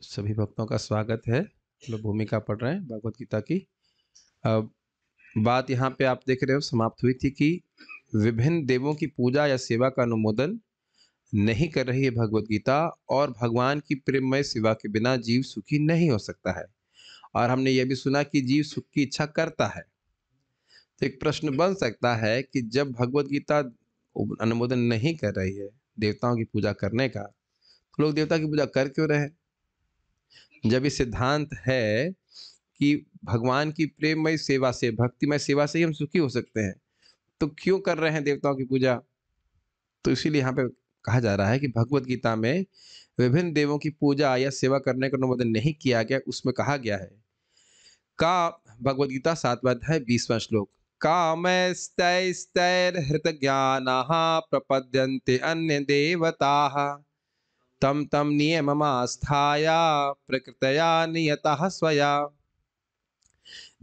सभी भक्तों का स्वागत है। लोग भूमिका पढ़ रहे हैं भगवत गीता की। अब बात यहाँ पे आप देख रहे हो समाप्त हुई थी कि विभिन्न देवों की पूजा या सेवा का अनुमोदन नहीं कर रही है भगवत गीता, और भगवान की प्रेममय सेवा के बिना जीव सुखी नहीं हो सकता है। और हमने यह भी सुना कि जीव सुख की इच्छा करता है। तो एक प्रश्न बन सकता है कि जब भगवत गीता अनुमोदन नहीं कर रही है देवताओं की पूजा करने का, तो लोग देवता की पूजा कर क्यों रहे हैं? जब ये सिद्धांत है कि भगवान की प्रेममय सेवा से, भक्तिमय सेवा से ही हम सुखी हो सकते हैं, तो क्यों कर रहे हैं देवताओं की पूजा? तो इसीलिए यहाँ पे कहा जा रहा है कि भगवत गीता में विभिन्न देवों की पूजा या सेवा करने का अनुमोदन नहीं किया गया। उसमें कहा गया है का भगवत गीता 7वां अध्याय 20वां श्लोक, कामस्तैस्तैर्हृत ज्ञानाः प्रपद्यन्ते अन्य देवताः तम तम नियममास्थाय प्रकृतया नियतः स्वया।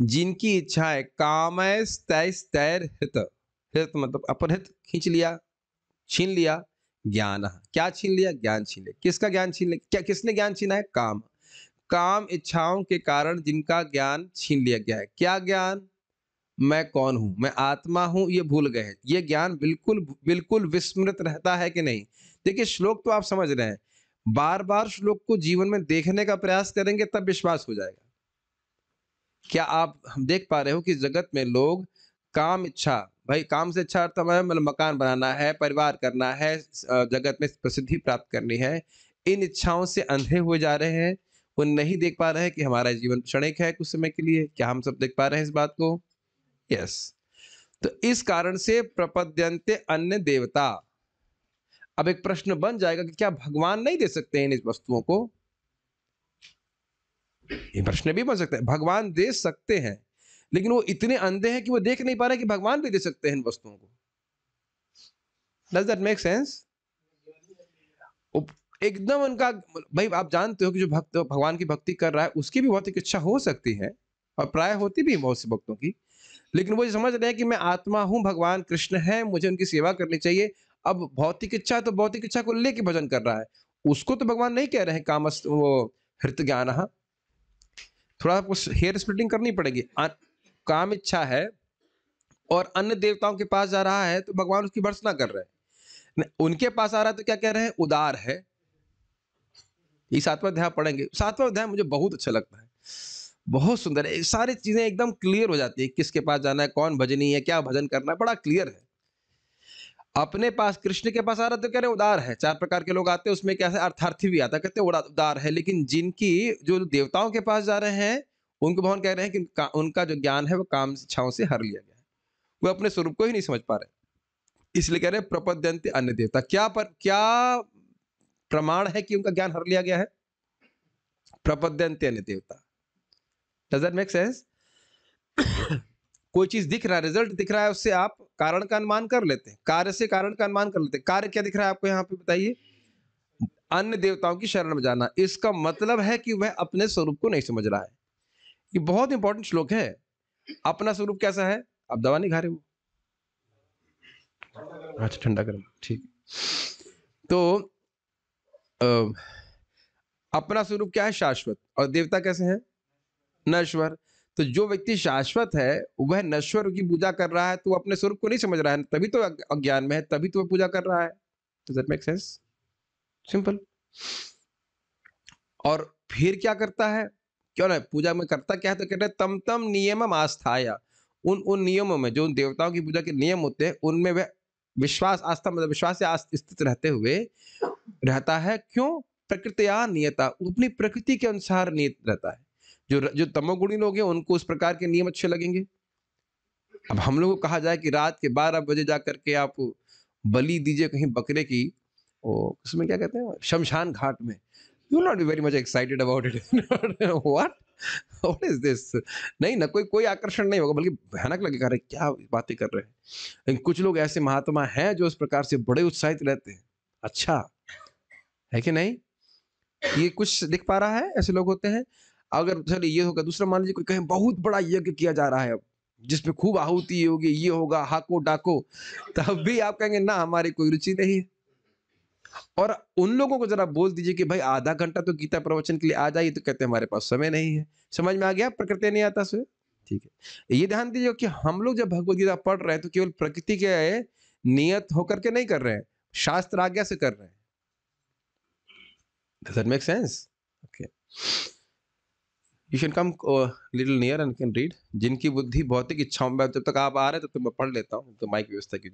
जिनकी इच्छा है कामस्तैस्तैर हित, हित मतलब अपहृत, खींच लिया, छीन लिया, ज्ञान, क्या छीन लिया? ज्ञान छीन लिया। किसका ज्ञान छीन लिया? क्या किसने ज्ञान छीना है? काम। काम इच्छाओं के कारण जिनका ज्ञान छीन लिया गया है। क्या ज्ञान? मैं कौन हूं, मैं आत्मा हूं, ये भूल गए हैं। ये ज्ञान बिल्कुल बिल्कुल विस्मृत रहता है कि नहीं? देखिए श्लोक तो आप समझ रहे हैं, बार बार श्लोक को जीवन में देखने का प्रयास करेंगे तब विश्वास हो जाएगा। क्या आप हम देख पा रहे हो कि जगत में लोग काम इच्छा, भाई काम से अच्छा अर्थ हमें मतलब मकान बनाना है, परिवार करना है, जगत में प्रसिद्धि प्राप्त करनी है, इन इच्छाओं से अंधे हुए जा रहे हैं। वो नहीं देख पा रहे हैं कि हमारा जीवन क्षणिक है, कुछ समय के लिए। क्या हम सब देख पा रहे हैं इस बात को? यस। तो इस कारण से प्रपद्यन्ते अन्य देवता। अब एक प्रश्न बन जाएगा कि क्या भगवान नहीं दे सकते इन इस वस्तुओं को? ये प्रश्न भी बन सकता है। भगवान दे सकते हैं, लेकिन वो इतने अंधे हैं कि वो देख नहीं पा रहे कि भगवान भी दे सकते हैं इन वस्तुओं को। Does that make sense? एकदम उनका, भाई आप जानते हो कि जो भक्त भगवान की भक्ति कर रहा है उसकी भी भौतिक इच्छा हो सकती है, और प्राय होती भी है बहुत से भक्तों की, लेकिन वो ये समझ रहे हैं कि मैं आत्मा हूं, भगवान कृष्ण है, मुझे उनकी सेवा करनी चाहिए। अब भौतिक इच्छा तो भौतिक इच्छा को लेके भजन कर रहा है, उसको तो भगवान नहीं कह रहे हैं कामस्त वो हृत ज्ञान। थोड़ा आपको हेयर स्प्लिटिंग करनी पड़ेगी। काम इच्छा है और अन्य देवताओं के पास जा रहा है तो भगवान उसकी भर्त्सना कर रहे हैं। उनके पास आ रहा है तो क्या कह रहे हैं? उदार है। ये 7वां अध्याय पढ़ेंगे। 7वां अध्याय मुझे बहुत अच्छा लगता है, बहुत सुंदर है। सारी चीजें एकदम क्लियर हो जाती है, किसके पास जाना है, कौन भजनी है, क्या भजन करना है, बड़ा क्लियर है। अपने पास कृष्ण के पास आ रहा है तो कह रहे उदार है। 4 प्रकार के लोग आते हैं, उसमें क्या है? अर्थार्थी भी आता है, कहते हैं उदार है। लेकिन जिनकी जो देवताओं के पास जा रहे हैं उनको भगवान कह रहे हैं कि उनका जो ज्ञान है वो काम इच्छाओं से हर लिया गया है, वो अपने स्वरूप को ही नहीं समझ पा रहे। इसलिए कह रहे हैं प्रपद्यन्ते अन्य देवता। क्या प्रमाण है कि उनका ज्ञान हर लिया गया है? प्रपद्यन्ते अन्य देवता। Does that make sense? कोई चीज दिख रहा है, रिजल्ट दिख रहा है, उससे आप कारण का अनुमान कर लेते हैं, कार्य से कारण का अनुमान कर लेते हैं। कार्य क्या दिख रहा है आपको यहाँ पे बताइए? अन्य देवताओं की शरण में जाना। इसका मतलब है कि वह अपने स्वरूप को नहीं समझ रहा है। ये बहुत इंपॉर्टेंट श्लोक है। अपना स्वरूप कैसा है? आप दवा नहीं खा रहे हो? अच्छा, ठंडा गर्म, ठीक। तो अ, अपना स्वरूप क्या है? शाश्वत। और देवता कैसे हैं? नश्वर। तो जो व्यक्ति शाश्वत है वह नश्वर की पूजा कर रहा है, तो वो अपने स्वरूप को नहीं समझ रहा है, तभी तो अज्ञान में है, तभी तो वह पूजा कर रहा है। Does that make sense? Simple. और फिर क्या करता है? क्यों ना पूजा में करता क्या है? तो कहते हैं तम तम नियमम आस्थाया। उन उन नियमों में, जो उन देवताओं की पूजा के नियम होते हैं, उनमें वह विश्वास, आस्था मतलब विश्वास से स्थित रहते हुए रहता है। क्यों? प्रकृतिया नियता, वो अपनी प्रकृति के अनुसार नियत रहता है। जो तमोगुणी लोग हैं उनको उस प्रकार के नियम अच्छे लगेंगे। अब हम लोग को कहा जाए कि रात के 12 बजे जा करके आप बलि दीजिए कहीं बकरे की, उसमें क्या कहते हैं, शमशान घाट में, you not be very much excited about it. What what is this? नहीं ना, कोई कोई आकर्षण नहीं होगा, बल्कि भयानक लगेगा, अरे क्या बातें कर रहे हैं। लेकिन कुछ लोग ऐसे महात्मा हैं जो इस प्रकार से बड़े उत्साहित रहते हैं। अच्छा है कि नहीं? ये कुछ दिख पा रहा है, ऐसे लोग होते हैं। अगर चलिए ये होगा, दूसरा मान लीजिए कोई कहे बहुत बड़ा यज्ञ किया जा रहा है अब, जिसमें खूब आहुति होगी, ये होगा, हाको डाको, तब भी आप कहेंगे ना, हमारी कोई रुचि नहीं है। और उन लोगों को जरा बोल दीजिए कि भाई आधा घंटा तो गीता प्रवचन के लिए आ जाइए, तो कहते हैं हमारे पास समय नहीं है। समझ में आ गया? प्रकृति नहीं आता से। ठीक है, ये ध्यान दीजिए कि हम लोग जब भगवत गीता पढ़ रहे हैं तो केवल प्रकृति के नियत होकर के नहीं कर रहे हैं, शास्त्र आज्ञा से कर रहे हैं। Does that make sense? Okay. You can come little near and can read. जिनकी बुद्धि भौतिक इच्छाओं में, जब तक आप आ रहे हैं तो मैं पढ़ लेता हूँ, तो माइक व्यवस्था की।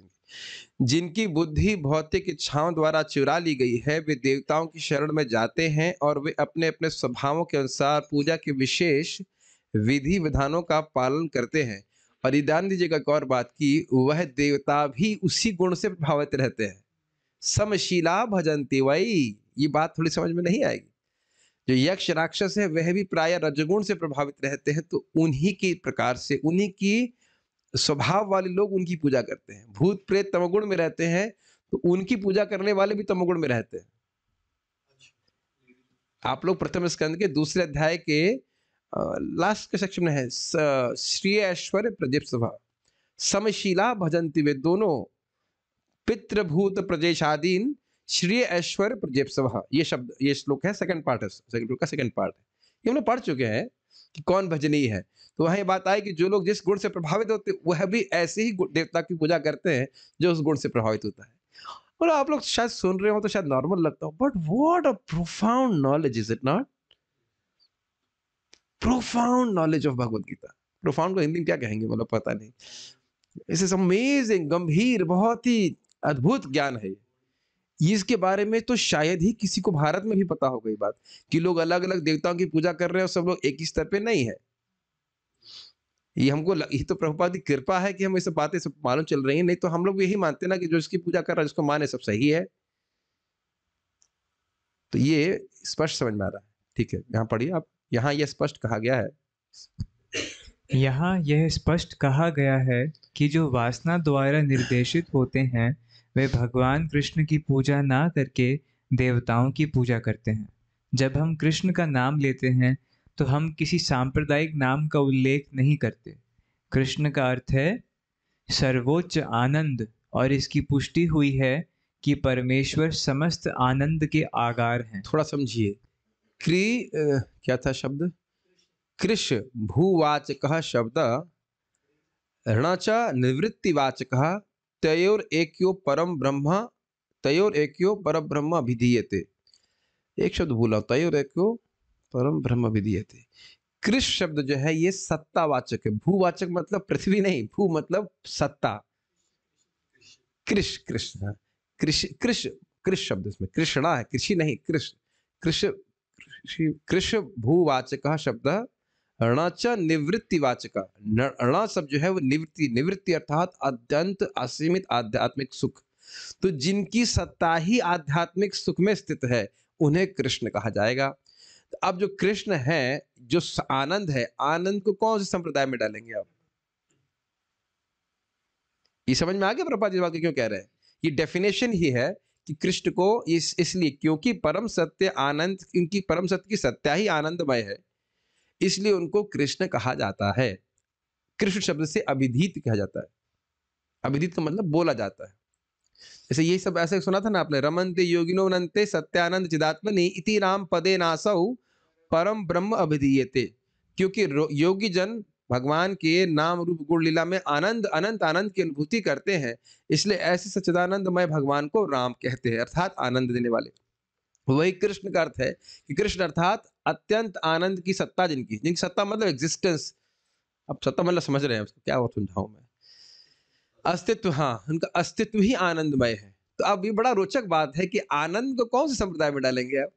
जिनकी बुद्धि भौतिक इच्छाओं द्वारा चुरा ली गई है, वे देवताओं की शरण में जाते हैं और वे अपने अपने स्वभावों के अनुसार पूजा के विशेष विधि विधानों का पालन करते हैं। और ये ध्यान दीजिएगा एक और बात की, वह देवता भी उसी गुण से प्रभावित रहते हैं। समशीला भजंती वही, ये बात थोड़ी समझ में नहीं आएगी। जो यक्ष राक्षस है वह भी प्राय रजगुण से प्रभावित रहते हैं, तो उन्हीं की प्रकार से, उन्हीं की स्वभाव वाले लोग उनकी पूजा करते हैं। भूत प्रेत तमोगुण में रहते हैं, तो उनकी पूजा करने वाले भी तमोगुण में रहते हैं। आप लोग प्रथम स्कंद के दूसरे अध्याय के लास्ट के सेक्शन में है, श्री ऐश्वर्य प्रदीप सभा समशीला भजंती, वे दोनों पितृभूत प्रजेशादीन श्री ऐश्वर्य प्रदीप सभा, ये शब्द, ये श्लोक है, सेकंड पार्ट है, सेकंड का सेकंड पार्ट है। ये हम लोग पढ़ चुके हैं कि कौन भजनीय है। तो वह ये बात आई कि जो लोग जिस गुण से प्रभावित होते वह भी ऐसे ही देवता की पूजा करते हैं जो उस गुण से प्रभावित होता है। और आप लोग शायद सुन रहे हो तो शायद नॉर्मल लगता हो, but what a profound knowledge, is it not? Profound knowledge of Bhagavad Gita. Profound को हिंदी में क्या कहेंगे मतलब पता नहीं। इट इज अमेजिंग, गंभीर, बहुत ही अद्भुत ज्ञान है इसके बारे में। तो शायद ही किसी को भारत में भी पता होगा ये बात कि लोग अलग अलग देवताओं की पूजा कर रहे हैं और सब लोग एक ही स्तर पे नहीं है। ये हमको ये तो प्रभुपाद की कृपा है कि हम ये सब बातें सब मालूम चल रही हैं, नहीं तो हम लोग यही मानते ना कि जो इसकी पूजा कर रहा है जिसको माने सब सही है। तो ये स्पष्ट समझ में आ रहा है। ठीक है, यहाँ पढ़िए आप। यहाँ यह स्पष्ट कहा गया है, यहाँ यह स्पष्ट कहा गया है कि जो वासना द्वारा निर्देशित होते हैं वे भगवान कृष्ण की पूजा ना करके देवताओं की पूजा करते हैं। जब हम कृष्ण का नाम लेते हैं तो हम किसी सांप्रदायिक नाम का उल्लेख नहीं करते। कृष्ण का अर्थ है सर्वोच्च आनंद, और इसकी पुष्टि हुई है कि परमेश्वर समस्त आनंद के आगार हैं। थोड़ा समझिए। क्या था शब्द? कृष भूवाचक शब्द ऋणाचा निवृत्तिवाचक तयोर एक्यो परम ब्रह्म अभिधीयते। एक शब्द भूला, तयोर एक्यो परम ब्रह्म अभिधीयते। कृष शब्द जो है ये सत्तावाचक है। भूवाचक मतलब पृथ्वी नहीं, भू मतलब सत्ता। कृष कृष्ण कृष कृष कृष शब्द इसमें कृष्णा है, कृषि नहीं, कृष कृष कृष भूवाचक शब्द ऋणाच निवृत्तिवाचक। ऋणा शब्द जो है वो निवृत्ति, निवृत्ति अर्थात अत्यंत असीमित आध्यात्मिक सुख। तो जिनकी सत्ता ही आध्यात्मिक सुख में स्थित है उन्हें कृष्ण कहा जाएगा। तो अब जो कृष्ण है, जो आनंद है, आनंद को कौन से संप्रदाय में डालेंगे आप? ये समझ में आ गया प्रभुपाद जी बात क्यों कह रहे हैं? ये डेफिनेशन ही है कि कृष्ण को इसलिए क्योंकि परम सत्य आनंद, क्योंकि परम सत्य की सत्या ही आनंदमय है, इसलिए उनको कृष्ण कहा जाता है। कृष्ण शब्द से अभिधीत कहा जाता है। अभिधीत का मतलब बोला जाता है। जैसे यही सब ऐसे सुना था ना आपने, रमन्ते योगिनो नन्ते सत्यानंद चिदात्मनि इति राम पदे नासौ परम ब्रह्म अभिधीयते। क्योंकि योगी जन भगवान के नाम रूप गुण लीला में आनंद, अनंत आनंद की अनुभूति करते हैं, इसलिए ऐसे सच्चिदानंदमय भगवान को राम कहते हैं, अर्थात आनंद देने वाले। वही कृष्ण का अर्थ है कि कृष्ण अर्थात अत्यंत आनंद की सत्ता, जिनकी सत्ता मतलब एग्जिस्टेंस। अब सत्ता मतलब समझ रहे हैं उसको क्या समझाऊं मैं? अस्तित्व, हाँ, उनका अस्तित्व ही आनंदमय है। तो अब ये बड़ा रोचक बात है कि आनंद को कौन से संप्रदाय में डालेंगे आप?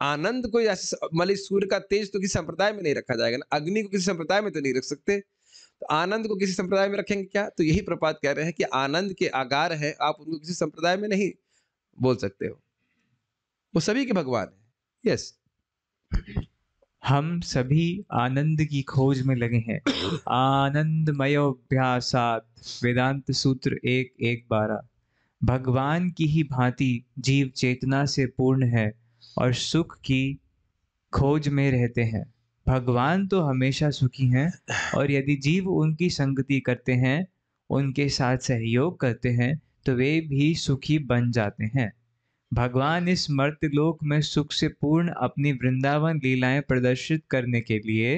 आनंद को ऐसे मतलब सूर्य का तेज तो किसी संप्रदाय में नहीं रखा जाएगा ना, अग्नि को किसी संप्रदाय में तो नहीं रख सकते, तो आनंद को किसी संप्रदाय में रखेंगे क्या? तो यही प्रपात कह रहे हैं कि आनंद के आगार है, आप उनको किसी संप्रदाय में नहीं बोल सकते हो, वो सभी के भगवान है। यस, हम सभी आनंद की खोज में लगे हैं। आनंदमयोभ्यासात्, वेदांत सूत्र 1:1-12। भगवान की ही भांति जीव चेतना से पूर्ण है और सुख की खोज में रहते हैं। भगवान तो हमेशा सुखी हैं, और यदि जीव उनकी संगति करते हैं, उनके साथ सहयोग करते हैं, तो वे भी सुखी बन जाते हैं। भगवान इस मर्त्यलोक में सुख से पूर्ण अपनी वृंदावन लीलाएं प्रदर्शित करने के लिए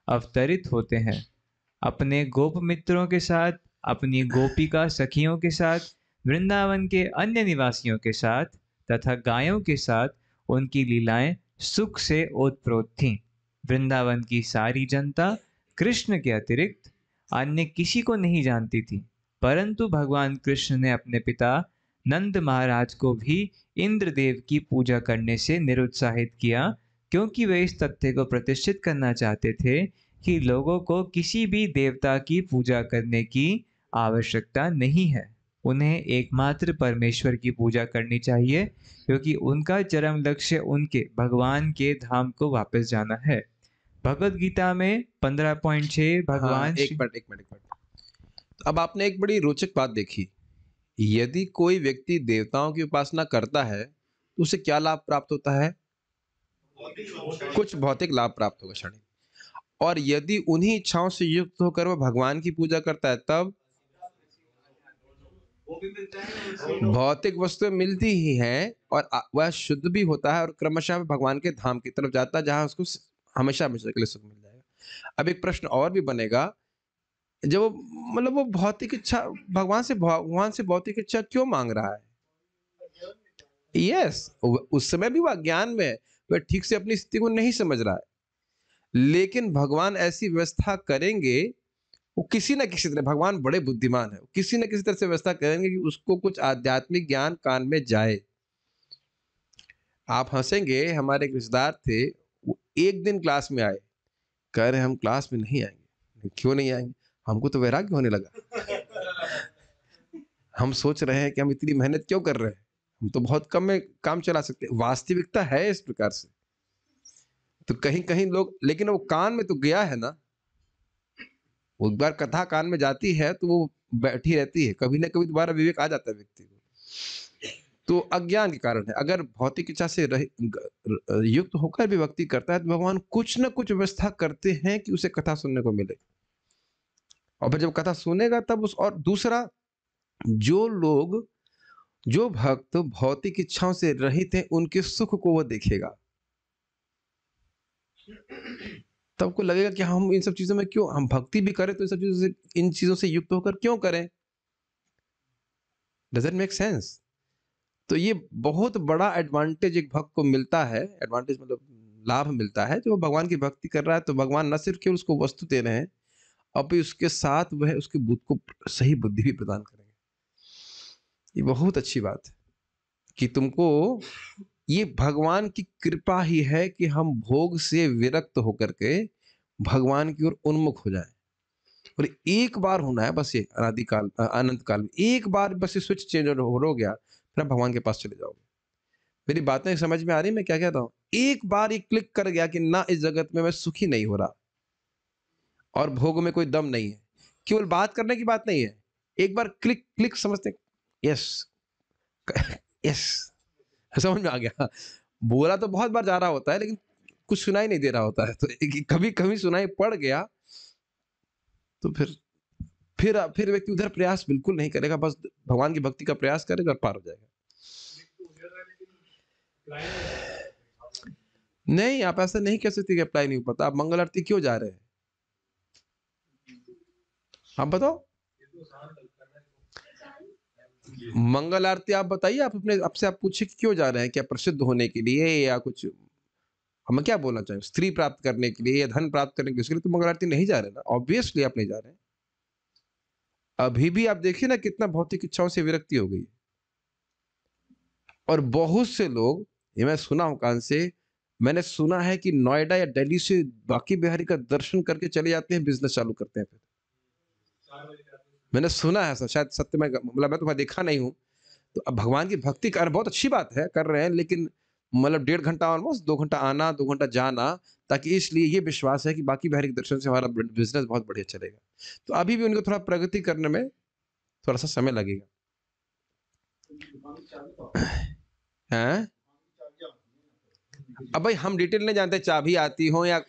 अवतरित होते हैं। अपने गोप मित्रों के साथ, अपनी गोपिका सखियों के साथ, वृंदावन के अन्य निवासियों के साथ तथा गायों के साथ उनकी लीलाएं सुख से ओतप्रोत थीं। वृंदावन की सारी जनता कृष्ण के अतिरिक्त अन्य किसी को नहीं जानती थी, परंतु भगवान कृष्ण ने अपने पिता नंद महाराज को भी इंद्रदेव की पूजा करने से निरुत्साहित किया, क्योंकि वे इस तथ्य को प्रतिष्ठित करना चाहते थे कि लोगों को किसी भी देवता की पूजा करने की आवश्यकता नहीं है। उन्हें एकमात्र परमेश्वर की पूजा करनी चाहिए, क्योंकि उनका चरम लक्ष्य उनके भगवान के धाम को वापस जाना है। भगवत गीता में 15.6 हाँ, भगवान एक मिनट एक मिनट एक मिनट। तो अब आपने एक बड़ी रोचक बात देखी। यदि कोई व्यक्ति देवताओं की उपासना करता है तो उसे क्या लाभ प्राप्त होता है? कुछ भौतिक लाभ प्राप्त होगा क्षणिक। और यदि उन्हीं इच्छाओं से युक्त होकर वह भगवान की पूजा करता है तब भौतिक वस्तुएं मिलती ही हैं और वह शुद्ध भी होता है और क्रमशः भगवान के धाम की तरफ जाता है, जहां उसको हमेशा हमेशा के लिए सुख मिल जाएगा। अब एक प्रश्न और भी बनेगा, जब वो मतलब वो भौतिक इच्छा भगवान से भौतिक इच्छा क्यों मांग रहा है? यस, उस समय भी वह अज्ञान में है, वह ठीक से अपनी स्थिति को नहीं समझ रहा है। लेकिन भगवान ऐसी व्यवस्था करेंगे, वो किसी न किसी तरह, भगवान बड़े बुद्धिमान है, किसी न किसी तरह से व्यवस्था करेंगे कि उसको कुछ आध्यात्मिक ज्ञान कान में जाए। आप हंसेंगे, हमारे एक रिश्तेदार थे, वो एक दिन क्लास में आए, कह रहे हम क्लास में नहीं आएंगे। क्यों नहीं आएंगे? हमको तो वैराग्य होने लगा। हम सोच रहे हैं कि हम इतनी मेहनत क्यों कर रहे हैं, हम तो बहुत कम में काम चला सकते हैं। वास्तविकता है इस प्रकार से। तो कहीं कहीं लोग, लेकिन वो कान में तो गया है ना, वो एक बार कथा कान में जाती है तो वो बैठी रहती है, कभी ना कभी दोबारा विवेक आ जाता है व्यक्ति को। तो अज्ञान के कारण है। अगर भौतिक इच्छा से युक्त होकर भी व्यक्ति करता है तो भगवान कुछ न कुछ व्यवस्था करते हैं कि उसे कथा सुनने को मिले, और फिर जब कथा सुनेगा तब उस, और दूसरा, जो भक्त भौतिक इच्छाओं से रहित हैं उनके सुख को वो देखेगा, तब को लगेगा कि हम इन सब चीजों में क्यों, हम भक्ति भी करें तो इन चीजों से युक्त होकर क्यों करें? Doesn't make sense. तो ये बहुत बड़ा एडवांटेज एक भक्त को मिलता है, एडवांटेज मतलब लाभ मिलता है। जो भगवान की भक्ति कर रहा है तो भगवान न सिर्फ केवल उसको वस्तु दे रहे हैं, अभी उसके साथ वह उसकी बुद्धि को सही बुद्धि भी प्रदान करेंगे। ये बहुत अच्छी बात है कि तुमको, ये भगवान की कृपा ही है कि हम भोग से विरक्त होकर के भगवान की ओर उन्मुख हो जाए। और एक बार होना है बस, ये अनादिकाल अनंत काल में एक बार बस ये स्विच चेंज हो गया, फिर आप भगवान के पास चले जाओगे। मेरी बातें समझ में आ रही, मैं क्या कहता हूँ? एक बार ये क्लिक कर गया कि ना, इस जगत में मैं सुखी नहीं हो रहा और भोग में कोई दम नहीं है। केवल बात करने की बात नहीं है, एक बार क्लिक क्लिक समझते, यस यस, समझ में आ गया। बोला तो बहुत बार जा रहा होता है लेकिन कुछ सुनाई नहीं दे रहा होता है, तो कभी कभी सुनाई पड़ गया तो फिर व्यक्ति उधर प्रयास बिल्कुल नहीं करेगा, बस भगवान की भक्ति का प्रयास करेगा और पार हो जाएगा। नहीं, आप ऐसा नहीं कह सकते कि अप्लाई नहीं हो पाता। आप मंगल आरती क्यों जा रहे हैं, आप बताओ? मंगल आरती आप बताइए, आप अपने आपसे आप पूछे कि क्यों जा रहे हैं? क्या प्रसिद्ध होने के लिए, या कुछ हम क्या बोलना चाहें, स्त्री प्राप्त करने के लिए या धन प्राप्त करने के लिए? उसके लिए तो मंगल आरती नहीं जा रहे ना, ऑब्वियसली आप नहीं जा रहे हैं। अभी भी आप देखिए ना, कितना भौतिक इच्छाओं से विरक्ति हो गई। और बहुत से लोग, ये मैं सुना हूं कान से, मैंने सुना है कि नोएडा या दिल्ली से बाकी बिहारी का दर्शन करके चले जाते हैं, बिजनेस चालू करते हैं। फिर मैंने सुना है, शायद सत्य में, मतलब मैं तुम्हें देखा नहीं हूं। तो अब भगवान की भक्ति कर, बहुत अच्छी बात है, कर रहे हैं, लेकिन मतलब 1.5 घंटा ऑलमोस्ट 2 घंटा आना 2 घंटा जाना, ताकि इसलिए ये विश्वास है कि बाकी बिहारी के दर्शन से हमारा बिजनेस बहुत बढ़िया चलेगा। तो अभी भी उनको थोड़ा प्रगति करने में थोड़ा सा समय लगेगा। हैं? अब भाई हम डिटेल नहीं जानते, चाबी आती हो या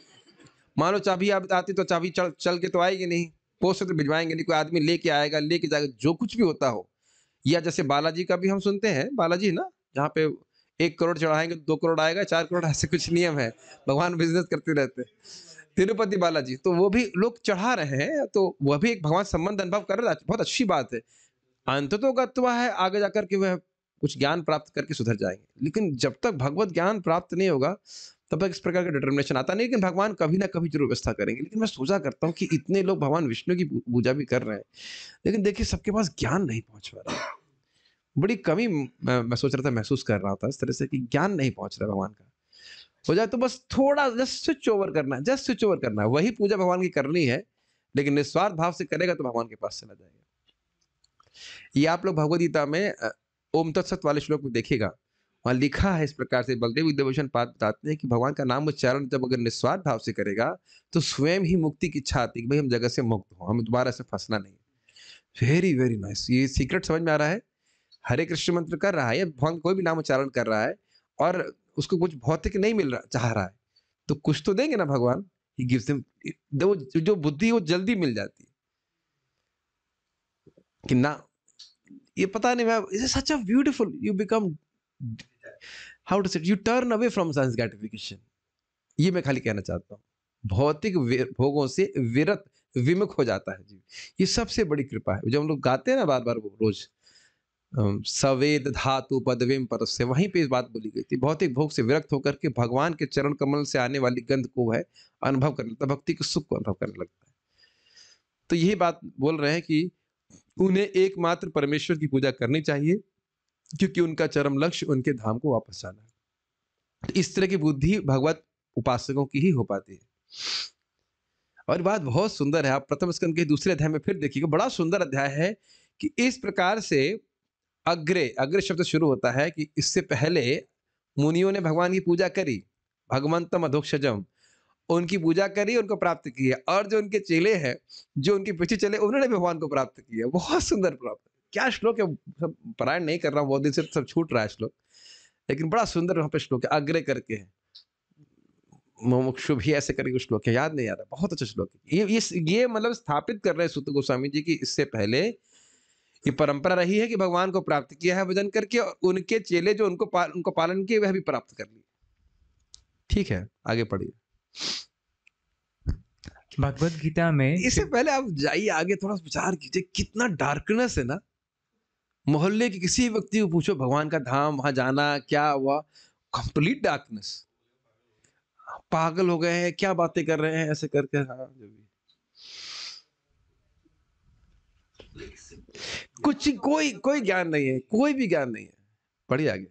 मान लो चाबी आती तो चाबी चल के तो आएगी नहीं, पोस्ट से तो भिजवाएंगे नहीं, कोई आदमी लेके आएगा, लेके जाएगा, जो कुछ भी होता हो। या जैसे बालाजी का भी हम सुनते हैं, बालाजी ना, जहाँ पे 1 करोड़ चढ़ाएँगे, 2 करोड़ आएगा, 4 करोड़, ऐसे कुछ नियम है। भगवान बिज़नेस करते रहते हैं। तिरुपति बालाजी, तो वो भी लोग चढ़ा रहे हैं, तो वह भी एक भगवान संबंध अनुभव कर रहा है, बहुत अच्छी बात है। अंततो गत्वा है, आगे जाकर के वह कुछ ज्ञान प्राप्त करके सुधर जाएँगे। लेकिन जब तक भगवत ज्ञान प्राप्त नहीं होगा, तब तक इस प्रकार का डिटर्मिनेशन आता नहीं, लेकिन भगवान कभी न कभी ज़रूर व्यवस्था करेंगे। लेकिन मैं सोचा करता हूँ कि इतने लोग भगवान विष्णु की पूजा भी कर रहे हैं, लेकिन देखिए सबके पास ज्ञान नहीं पहुँच पा रहा है। बड़ी कमी मैं सोच रहा था, महसूस कर रहा था इस तरह से कि ज्ञान नहीं पहुँच रहा है भगवान का। हो जाए तो बस थोड़ा जस्ट स्विच ओवर करना है, जस्ट स्विच ओवर करना है। वही पूजा भगवान की करनी है, लेकिन निस्वार्थ भाव से करेगा तो भगवान के पास चला जाएगा। ये आप लोग भगवद गीता में ओम तत्सत वाले श्लोक में देखिएगा, वहाँ लिखा है इस प्रकार से, बलदेव विद्याभूषण पाद बताते हैं कि भगवान का नाम उच्चारण जब अगर निस्वार्थ भाव से करेगा, तो स्वयं ही मुक्ति की इच्छा आती है कि भाई हम जगत से मुक्त हों, हमें दोबारा से फंसना नहीं है। Very, very nice. ये सीक्रेट समझ में आ रहा है? हरे कृष्ण मंत्र कर रहा है या भगवान का कोई भी नाम उच्चारण कर रहा है और उसको कुछ भौतिक नहीं मिल रहा चाह रहा है, तो कुछ तो देंगे ना भगवान। ही गिव्स हिम, जो जो बुद्धि वो जल्दी मिल जाती है कि ना, ये पता नहीं, मैं it is such a beautiful, you become, how to say, you turn away from sense gratification. ये मैं खाली कहना चाहता हूँ, भौतिक भोगों से विरत, विमुख हो जाता है जी। ये सबसे बड़ी कृपा है। जब हम लोग गाते हैं ना बार बार वो रोज, सवेद धातु पदवीम परस्य, वहीं पे इस बात बोली गई थी, भौतिक भोग से विरक्त होकर के भगवान के चरण कमल से आने वाली गंध को वह अनुभव करने लगता है, भक्ति के सुख को अनुभव करने लगता है। तो यही बात बोल रहे हैं कि उन्हें एकमात्र परमेश्वर की पूजा करनी चाहिए, क्योंकि उनका चरम लक्ष्य उनके धाम को वापस जाना है। तो इस तरह की बुद्धि भगवत उपासकों की ही हो पाती है। और बात बहुत सुंदर है, आप प्रथम स्कंद के दूसरे अध्याय में फिर देखिएगा, बड़ा सुंदर अध्याय है कि इस प्रकार से अग्रे, अग्रे शब्द शुरू होता है कि इससे पहले मुनियों ने भगवान की पूजा करी, भगवंतम अधोक्षजम, उनकी पूजा करी, उनको प्राप्त किया, और जो उनके चेले हैं, जो उनके पीछे चले, उन्होंने भी भगवान को प्राप्त किया। बहुत सुंदर प्राप्त, क्या श्लोक है, सब पारायण नहीं कर रहा हूँ बहुत दिन से, सब छूट रहा है श्लोक, लेकिन बड़ा सुंदर वहां पे श्लोक है, अग्रे करके है, मुमुक्षु भी ऐसे करके कुछ श्लोक है, याद नहीं आ रहा, बहुत अच्छा श्लोक है। ये मतलब स्थापित कर रहे हैं सुत गोस्वामी जी की इससे पहले ये परंपरा रही है कि भगवान को प्राप्त किया है भजन करके, और उनके चेले जो उनको पालन किए वह भी प्राप्त कर लिए। ठीक है, आगे पढ़िए। भगवत गीता में इससे पहले आप जाइए आगे, थोड़ा विचार कीजिए, कितना डार्कनेस है ना। मोहल्ले के किसी व्यक्ति को पूछो भगवान का धाम, वहां जाना क्या हुआ, कंप्लीट डार्कनेस, पागल हो गए हैं, क्या बातें कर रहे हैं ऐसे करके। हाँ, जो भी कुछ, कोई कोई ज्ञान नहीं है, कोई भी ज्ञान नहीं है। पढ़िए आगे,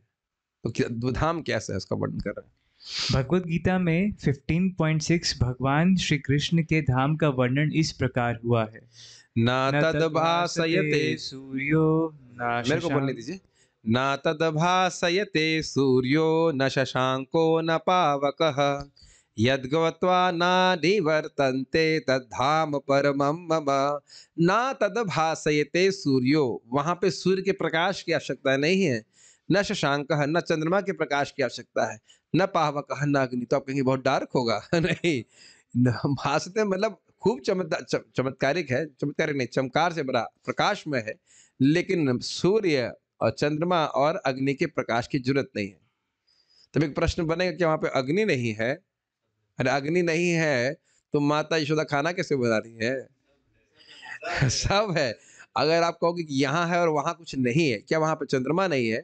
तो धाम कैसा है उसका वर्णन कर रहे हैं। भगवत गीता में 15.6 भगवान श्री कृष्ण के धाम का वर्णन इस प्रकार हुआ है। ना न तदभासयते, सूर्यो न मेरे को बोलने शशांक दीजिए। ना तदभासयते सूर्यो न शशांको न पावकः, यद्गत्वा न निवर्तन्ते तद्धाम परमं मम। ना तदभासयते सूर्यो, वहां पे सूर्य के प्रकाश की आवश्यकता नहीं है, न शशांकः, न चंद्रमा के प्रकाश की आवश्यकता है, न पावकः, न अग्नि। तो आप कहेंगे बहुत डार्क होगा। नहीं, भासते मतलब खूब चमत्कारिक है, चमत्कारिक नहीं, चमकार से बड़ा प्रकाश में है, लेकिन सूर्य और चंद्रमा और अग्नि के प्रकाश की जरूरत नहीं है। तब एक प्रश्न बनेगा कि वहां पे अग्नि नहीं है, अरे अग्नि नहीं है तो माता यशोदा खाना कैसे बना रही है? सब है। अगर आप कहोगे कि यहाँ है और वहां कुछ नहीं है, क्या वहां पे चंद्रमा नहीं है?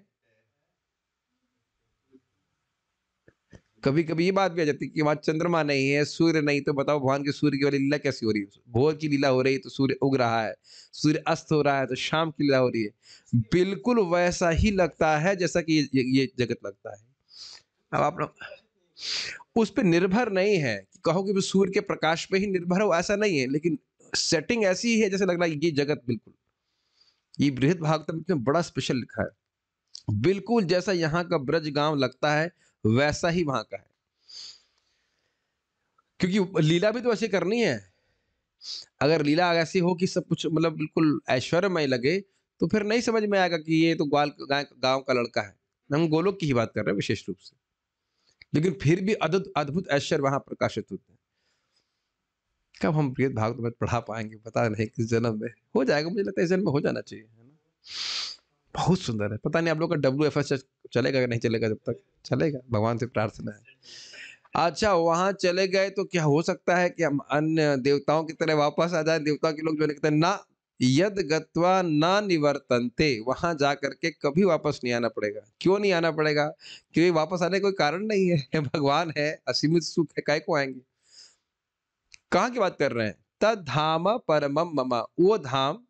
कभी कभी ये बात भी आ जाती है कि वहां चंद्रमा नहीं है, सूर्य नहीं, तो बताओ भगवान की सूर्य की वाली लीला कैसी हो रही है? भोर की लीला हो रही है तो सूर्य उग रहा है, सूर्य अस्त हो रहा है तो शाम की लीला हो रही है। बिल्कुल वैसा ही लगता है जैसा कि ये जगत लगता है। अब आप लोग उस पर निर्भर नहीं है कि कहो कि सूर्य के प्रकाश पे ही निर्भर हो, ऐसा नहीं है, लेकिन सेटिंग ऐसी है जैसे लग रहा है ये जगत बिल्कुल, ये बृहद भागवत में बड़ा स्पेशल लिखा है, बिल्कुल जैसा यहाँ का ब्रज गांव लगता है वैसा ही वहां का है। क्योंकि लीला भी तो ऐसे करनी है। अगर लीला ऐसी हो कि सब कुछ मतलब बिल्कुल ऐश्वर्यमय लगे, तो फिर नहीं समझ में आएगा कि ये तो गांव का लड़का है। हम गोलोक की ही बात कर रहे हैं विशेष रूप से, लेकिन फिर भी अद्भुत अद्भुत ऐश्वर्य वहां प्रकाशित होते हैं। कब हम बृहद भागवत में पढ़ा पाएंगे पता नहीं, किस जन्म में हो जाएगा, मुझे लगता है इस जन्म में हो जाना चाहिए, है ना। बहुत सुंदर है। पता नहीं आप लोग का WFS चलेगा कि नहीं चलेगा, जब तक चलेगा भगवान से प्रार्थना है। अच्छा, वहाँ चले गए तो क्या हो सकता है कि हम अन्य देवताओं की तरह वापस आ जाएँ? देवता के लोग जो है कहते हैं ना, यद गत्वा ना निवर्तन्ते, वहाँ जा कर के कभी वापस नहीं आना पड़ेगा। क्यों नहीं आना पड़ेगा? क्योंकि वापस आने का कोई कारण नहीं है। भगवान है, असीमित सुख है, काहे को आएँगे? कहाँ की बात कर रहे हैं? तद धाम परमम मम, वो धाम,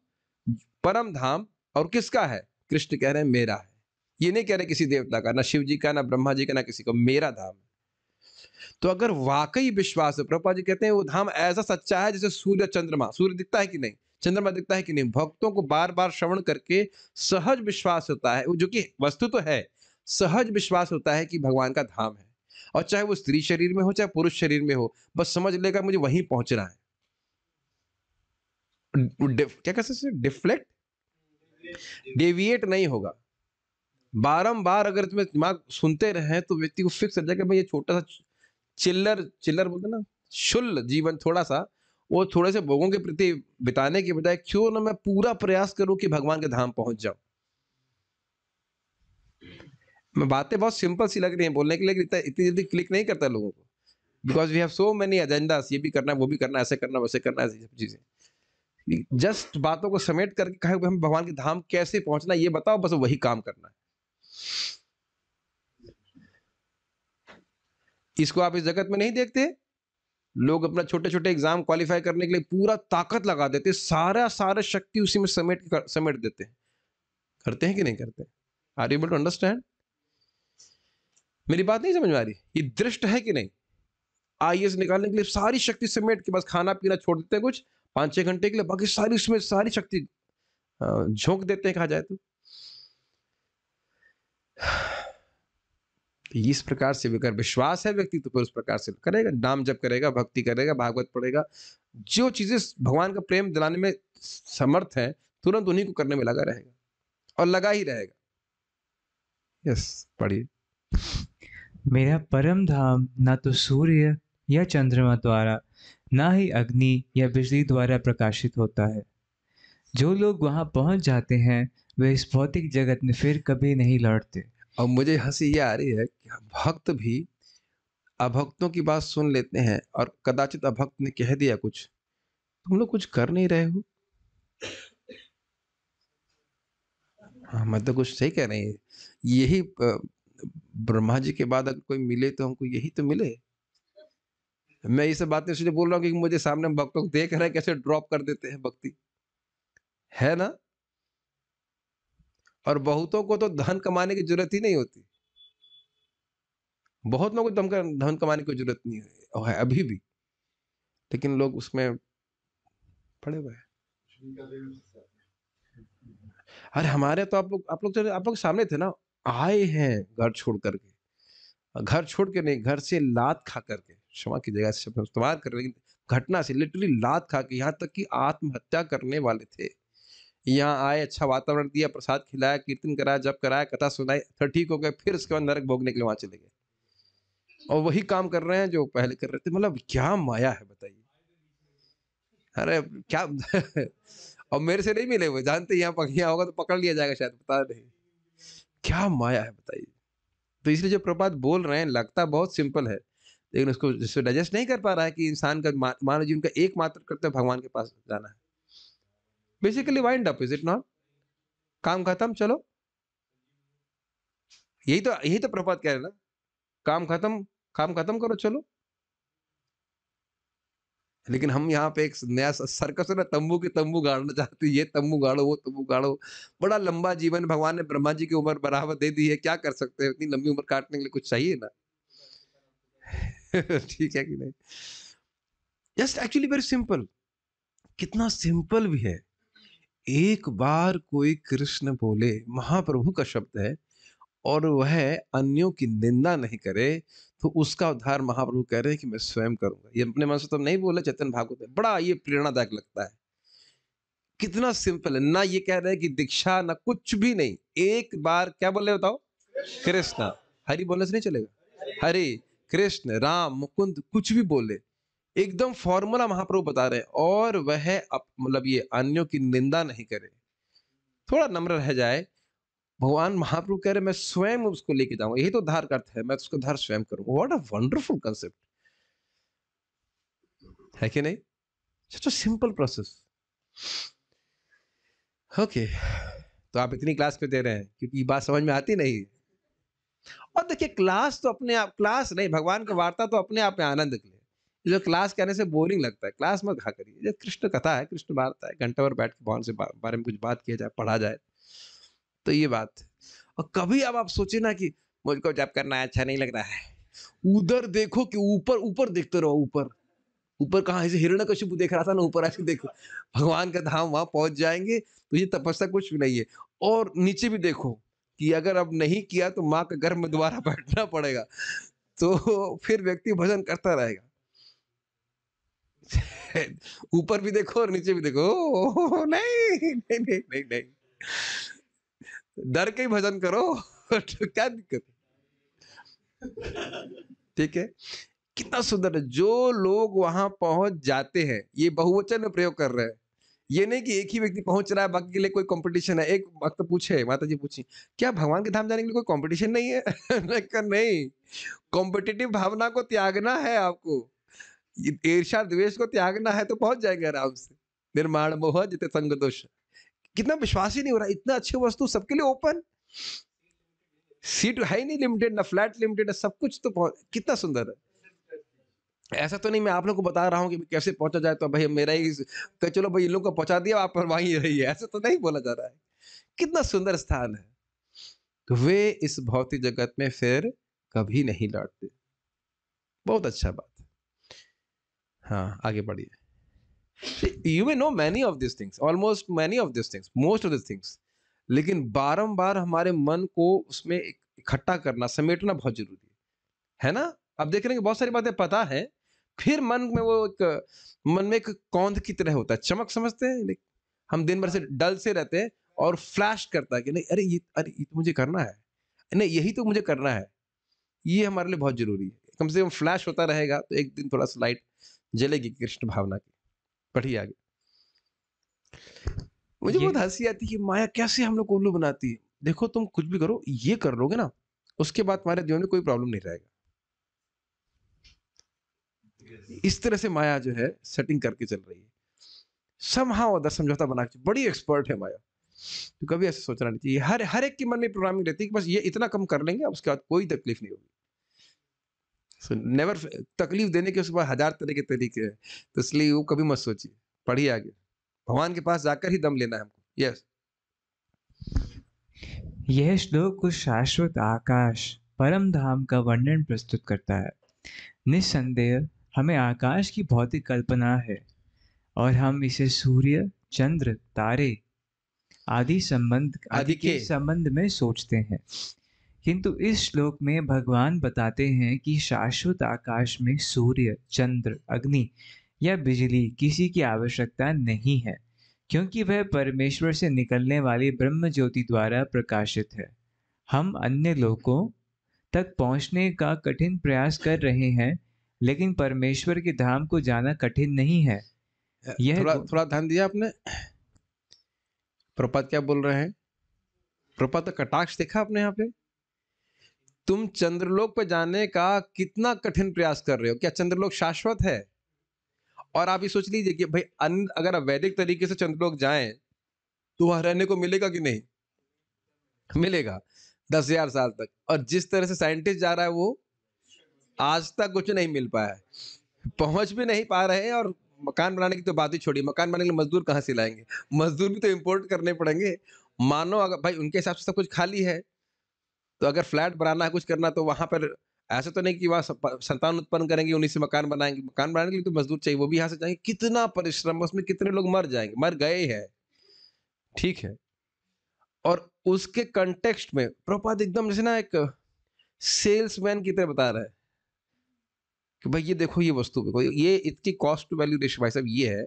परम धाम और किसका है? कृष्ण कह रहे हैं मेरा है। ये नहीं कह रहे किसी देवता का, ना शिव जी का, ना ब्रह्मा जी का, ना किसी का, मेरा धाम है। तो अगर वाकई विश्वास है, प्रभुपाद जी कहते हैं वो धाम ऐसा सच्चा है जैसे सूर्य चंद्रमा, सूर्य दिखता है कि नहीं, चंद्रमा दिखता है कि नहीं, भक्तों को बार बार श्रवण करके सहज विश्वास होता है, जो कि वस्तु तो है, सहज विश्वास होता है कि भगवान का धाम है। और चाहे वो स्त्री शरीर में हो चाहे पुरुष शरीर में हो, बस समझ लेगा मुझे वहीं पहुंचना है। क्या कह सकते, डिफ्लेक्ट, डेविएट नहीं होगा। बारंबार अगर तुम्हें दिमाग सुनते रहे तो व्यक्ति को फिक्स हो जाएगा, भाई ये छोटा सा चिल्लर चिल्लर बोलते हैं ना, शुल्ल जीवन थोड़ा सा, वो थोड़े से भोगों के प्रति बिताने के बजाय क्यों ना मैं पूरा प्रयास करूं कि भगवान के धाम पहुंच जाऊं। मैं बातें बहुत सिंपल सी लग रही हैं बोलने के लिए, इतनी जल्दी क्लिक नहीं करता लोगों को, because we have so many agendas, ये भी करना वो भी करना, ऐसे करना वैसे करना, ऐसी सब चीजें। जस्ट बातों को समेट करके कहे हम भगवान के धाम कैसे पहुंचना ये बताओ, बस वही काम करना है। इसको आप इस जगत में नहीं देखते? लोग अपना छोटे छोटे एग्जाम क्वालिफाई करने के लिए पूरा ताकत लगा देते, सारा सारा शक्ति उसी में समेट देते हैं। करते हैं कि नहीं करते? Are you able to understand? मेरी बात नहीं समझ में आ रही? ये दृष्ट है कि नहीं? IAS निकालने के लिए सारी शक्ति समेट के बस खाना पीना छोड़ देते हैं कुछ 5-6 घंटे के लिए, बाकी सारी उसमें सारी शक्ति झोंक देते हैं, कहा जाए तो। इस प्रकार से अगर विश्वास है व्यक्ति तो फिर उस प्रकार से करेगा, नाम जप करेगा, भक्ति करेगा, भागवत पढ़ेगा, जो चीजें भगवान का प्रेम दिलाने में समर्थ है तुरंत उन्हीं को करने में लगा रहेगा और लगा ही रहेगा। यस, पढ़िए। मेरा परम धाम ना तो सूर्य या चंद्रमा द्वारा, ना ही अग्नि या बिजली द्वारा प्रकाशित होता है। जो लोग वहां पहुंच जाते हैं वे इस भौतिक जगत में फिर कभी नहीं लौटते। और मुझे हंसी ये आ रही है कि भक्त भी अभक्तों की बात सुन लेते हैं और कदाचित अभक्त ने कह दिया कुछ, तुम लोग कुछ कर नहीं रहे हो। हाँ, मैं तो कुछ सही कह रही है। यही ब्रह्मा जी के बाद अगर कोई मिले तो हमको यही तो मिले। मैं ये सब बातें इसलिए बोल रहा हूँ कि मुझे सामने भक्तों को देख रहे हैं कैसे ड्रॉप कर देते हैं भक्ति, है ना। और बहुतों को तो धन कमाने की जरूरत ही नहीं होती, बहुत लोगों को धन कमाने की जरूरत नहीं है और है अभी भी, लेकिन लोग उसमें पड़े हुए हैं। अरे हमारे तो आप लोग सामने थे ना, आए हैं घर छोड़ करके, घर छोड़ के नहीं, घर से लात खा करके, क्षमा की जगह से शब्द इस्तेमाल कर रहे हैं, घटना से लिटरली लात खा के, यहाँ तक कि आत्महत्या करने वाले थे। यहाँ आए, अच्छा वातावरण दिया, प्रसाद खिलाया, कीर्तन कराया, जप कराया, कथा सुनाई, फिर ठीक हो गए, फिर उसके बाद नरक भोगने के लिए वहां चले गए और वही काम कर रहे हैं जो पहले कर रहे थे। मतलब क्या माया है बताइए। अरे क्या और मेरे से नहीं मिले हुए, जानते यहाँ पखिया होगा तो पकड़ लिया जाएगा शायद, पता नहीं क्या माया है बताइए। तो इसलिए जो प्रपात बोल रहे हैं लगता बहुत सिंपल है, लेकिन उसको जिससे डाइजेस्ट नहीं कर पा रहा है कि इंसान का मानव जीवन का एकमात्र कर्तव्य भगवान के पास जाना है। Basically wind up, is it not? काम खत्म, चलो। यही तो प्रपात कह रहे हैं ना, काम खत्म, काम खत्म करो चलो। लेकिन हम यहाँ पे एक नया सर्कस है ना, तंबू के तंबू गाड़ना चाहते हैं, ये तंबू गाड़ो वो तंबू गाड़ो। बड़ा लंबा जीवन भगवान ने ब्रह्मा जी की उम्र बराबर दे दी है, क्या कर सकते हैं, इतनी लंबी उम्र काटने के लिए कुछ चाहिए ना। ठीक है कि नहीं? जस्ट एक्चुअली वेरी सिंपल, कितना सिंपल भी है। एक बार कोई कृष्ण बोले, महाप्रभु का शब्द है, और वह अन्यों की निंदा नहीं करे, तो उसका उद्धार महाप्रभु कह रहे हैं कि मैं स्वयं करूंगा। ये अपने मन से तो नहीं बोले, चेतन भागवत में बड़ा ये प्रेरणादायक लगता है। कितना सिंपल है ना, ये कह रहे हैं कि दीक्षा ना कुछ भी नहीं, एक बार क्या बोल रहे बताओ, कृष्ण, हरि बोलने से नहीं चलेगा, हरि कृष्ण राम मुकुंद कुछ भी बोले, एकदम फॉर्मूला महाप्रभु बता रहे हैं। और वह मतलब ये अन्यों की निंदा नहीं करे, थोड़ा नम्र रह जाए, भगवान महाप्रभु कह रहे मैं स्वयं उसको लेके जाऊंगा, यही तो उद्धार का अर्थ है, मैं उसको उद्धार स्वयं करूंगा। व्हाट अ वंडरफुल कंसेप्ट है कि नहीं? सच अ सिंपल प्रोसेस। ओके, तो आप इतनी क्लास पे दे रहे हैं क्योंकि ये बात समझ में आती नहीं। और देखिए क्लास तो अपने आप, क्लास नहीं, भगवान की वार्ता तो अपने आप में आनंद के लिए। जो क्लास कहने से बोरिंग लगता है, क्लास मत कहा करिए। ये कृष्ण कथा है, कृष्ण वार्ता है, घंटे भर बैठ के भगवान से बारे में कुछ बात किया जाए, पढ़ा जाए, तो ये बात है। और कभी अब आप सोचे ना कि मुझको जब करना अच्छा नहीं लग रहा है, उधर देखो कि ऊपर ऊपर देखते रहो, ऊपर ऊपर कहाँ, ऐसे हिरण्यकशिपु देख रहा था ना, ऊपर ऐसे देखो भगवान का धाम, वहां पहुंच जाएंगे तो ये तपस्या कुछ भी नहीं है। और नीचे भी देखो कि अगर अब नहीं किया तो माँ के गर्भ में दोबारा बैठना पड़ेगा, तो फिर व्यक्ति भजन करता रहेगा। ऊपर भी देखो और नीचे भी देखो, नहीं नहीं नहीं नहीं नहीं, डर के ही भजन करो। तो क्या दिक्कत है? ठीक है, कितना सुंदर है। जो लोग वहां पहुंच जाते हैं, ये बहुवचन में प्रयोग कर रहे हैं, ये नहीं कि एक ही व्यक्ति पहुंच रहा है, बाकी के लिए कोई कंपटीशन है। एक वक्त पूछे, माता जी पूछी, क्या भगवान के धाम जाने के लिए कोई कंपटीशन नहीं है? मैंने कहा नहीं, कॉम्पिटिटिव भावना को त्यागना है आपको, ईर्ष्या द्वेष को त्यागना है, तो पहुंच जाएंगे आराम से। निर्माण मोह जिते संग दोष। कितना विश्वास ही नहीं हो रहा, इतना अच्छी वस्तु सबके लिए ओपन, सीट है ही नहीं लिमिटेड, ना फ्लैट लिमिटेड है, सब कुछ तो कितना सुंदर है। ऐसा तो नहीं मैं आप लोग को बता रहा हूँ कि कैसे पहुंचा जाए, तो भाई मेरा ही चलो भाई इन लोग को पहुंचा दिया, आप वहीं रहिए, ऐसा तो नहीं बोला जा रहा है। कितना सुंदर स्थान है। तो वे इस भौतिक जगत में फिर कभी नहीं लौटते। बहुत अच्छा बात है। हाँ, आगे बढ़िए। You may know many of this things, almost many of this things, most of this things, लेकिन बारंबार हमारे मन को उसमें इकट्ठा करना, समेटना बहुत जरूरी है ना? आप देख रहे हैं कि बहुत सारी बातें पता है, फिर मन में वो एक, मन में एक कौंध की तरह होता है, चमक, समझते हैं? हम दिन भर से डल से रहते हैं और फ्लैश करता है कि नहीं, अरे ये तो मुझे करना है, नहीं यही तो मुझे करना है। ये हमारे लिए बहुत जरूरी है, कम से कम फ्लैश होता रहेगा तो एक दिन थोड़ा सा लाइट जलेगी कृष्ण भावना की। पढ़िए आगे। मुझे ये बहुत हंसी आती है कि माया कैसे हम लोग को उल्लू बनाती है। देखो तुम कुछ भी करो, ये कर लोगे ना, उसके बाद तुम्हारे जीवन में कोई प्रॉब्लम नहीं रहेगा। इस तरह से माया जो है सेटिंग करके चल रही है, समहाउ अदर समझौता बना के, बड़ी एक्सपर्ट है माया। तो कभी ऐसे सोचना नहीं चाहिए। हर हर एक के मन में प्रोग्रामिंग रहती है कि बस ये इतना कम कर लेंगे, उसके बाद कोई तकलीफ नहीं होगी। सो नेवर, तकलीफ देने के उसके बाद हजार तरह के तरीके हैं, तो इसलिए वो कभी मत सोचिए। पढ़िए आगे। भगवान के पास जाकर ही दम लेना है हमको। यस। यह श्लोक उस शाश्वत आकाश परम धाम का वर्णन प्रस्तुत करता है। निस्संदेह हमें आकाश की भौतिक कल्पना है और हम इसे सूर्य, चंद्र, तारे आदि आदि के के संबंध में सोचते हैं। किंतु इस श्लोक में भगवान बताते हैं कि शाश्वत आकाश में सूर्य, चंद्र, अग्नि या बिजली किसी की आवश्यकता नहीं है, क्योंकि वह परमेश्वर से निकलने वाली ब्रह्म ज्योति द्वारा प्रकाशित है। हम अन्य लोकों तक पहुंचने का कठिन प्रयास कर रहे हैं, लेकिन परमेश्वर के धाम को जाना कठिन नहीं है। यह थोड़ा थोड़ा ध्यान दिया आपने? प्रपात क्या बोल रहे हैं? प्रपात का कटाक्ष देखा आपने यहाँ पे? तुम चंद्रलोक पे जाने का कितना कठिन प्रयास कर रहे हो, क्या चंद्रलोक शाश्वत है? और आप ये सोच लीजिए कि भाई अगर आप वैदिक तरीके से चंद्रलोक जाएं तो वहां रहने को मिलेगा कि नहीं मिलेगा? 10,000 साल तक। और जिस तरह से साइंटिस्ट जा रहा है, वो आज तक कुछ नहीं मिल पाया है, पहुंच भी नहीं पा रहे हैं। और मकान बनाने की तो बात ही छोड़िए, मकान बनाने के लिए मजदूर कहाँ से लाएंगे? मजदूर भी तो इंपोर्ट करने पड़ेंगे। मानो अगर भाई उनके हिसाब से सब कुछ खाली है, तो अगर फ्लैट बनाना है, कुछ करना, तो वहां पर ऐसा तो नहीं कि वहां संतान उत्पन्न करेंगे, उन्हीं से मकान बनाएंगे। मकान बनाने के लिए तो मजदूर चाहिए, वो भी यहाँ से जाएंगे। कितना परिश्रम, उसमें कितने लोग मर जाएंगे, मर गए हैं, ठीक है। और उसके कंटेक्स्ट में प्रभुपाद एकदम जैसे ना एक सेल्समैन की तरह बता रहा है कि भाई ये देखो, ये वस्तु देखो, ये इसकी कॉस्ट टू वैल्यू रेशियो भाई साहब ये है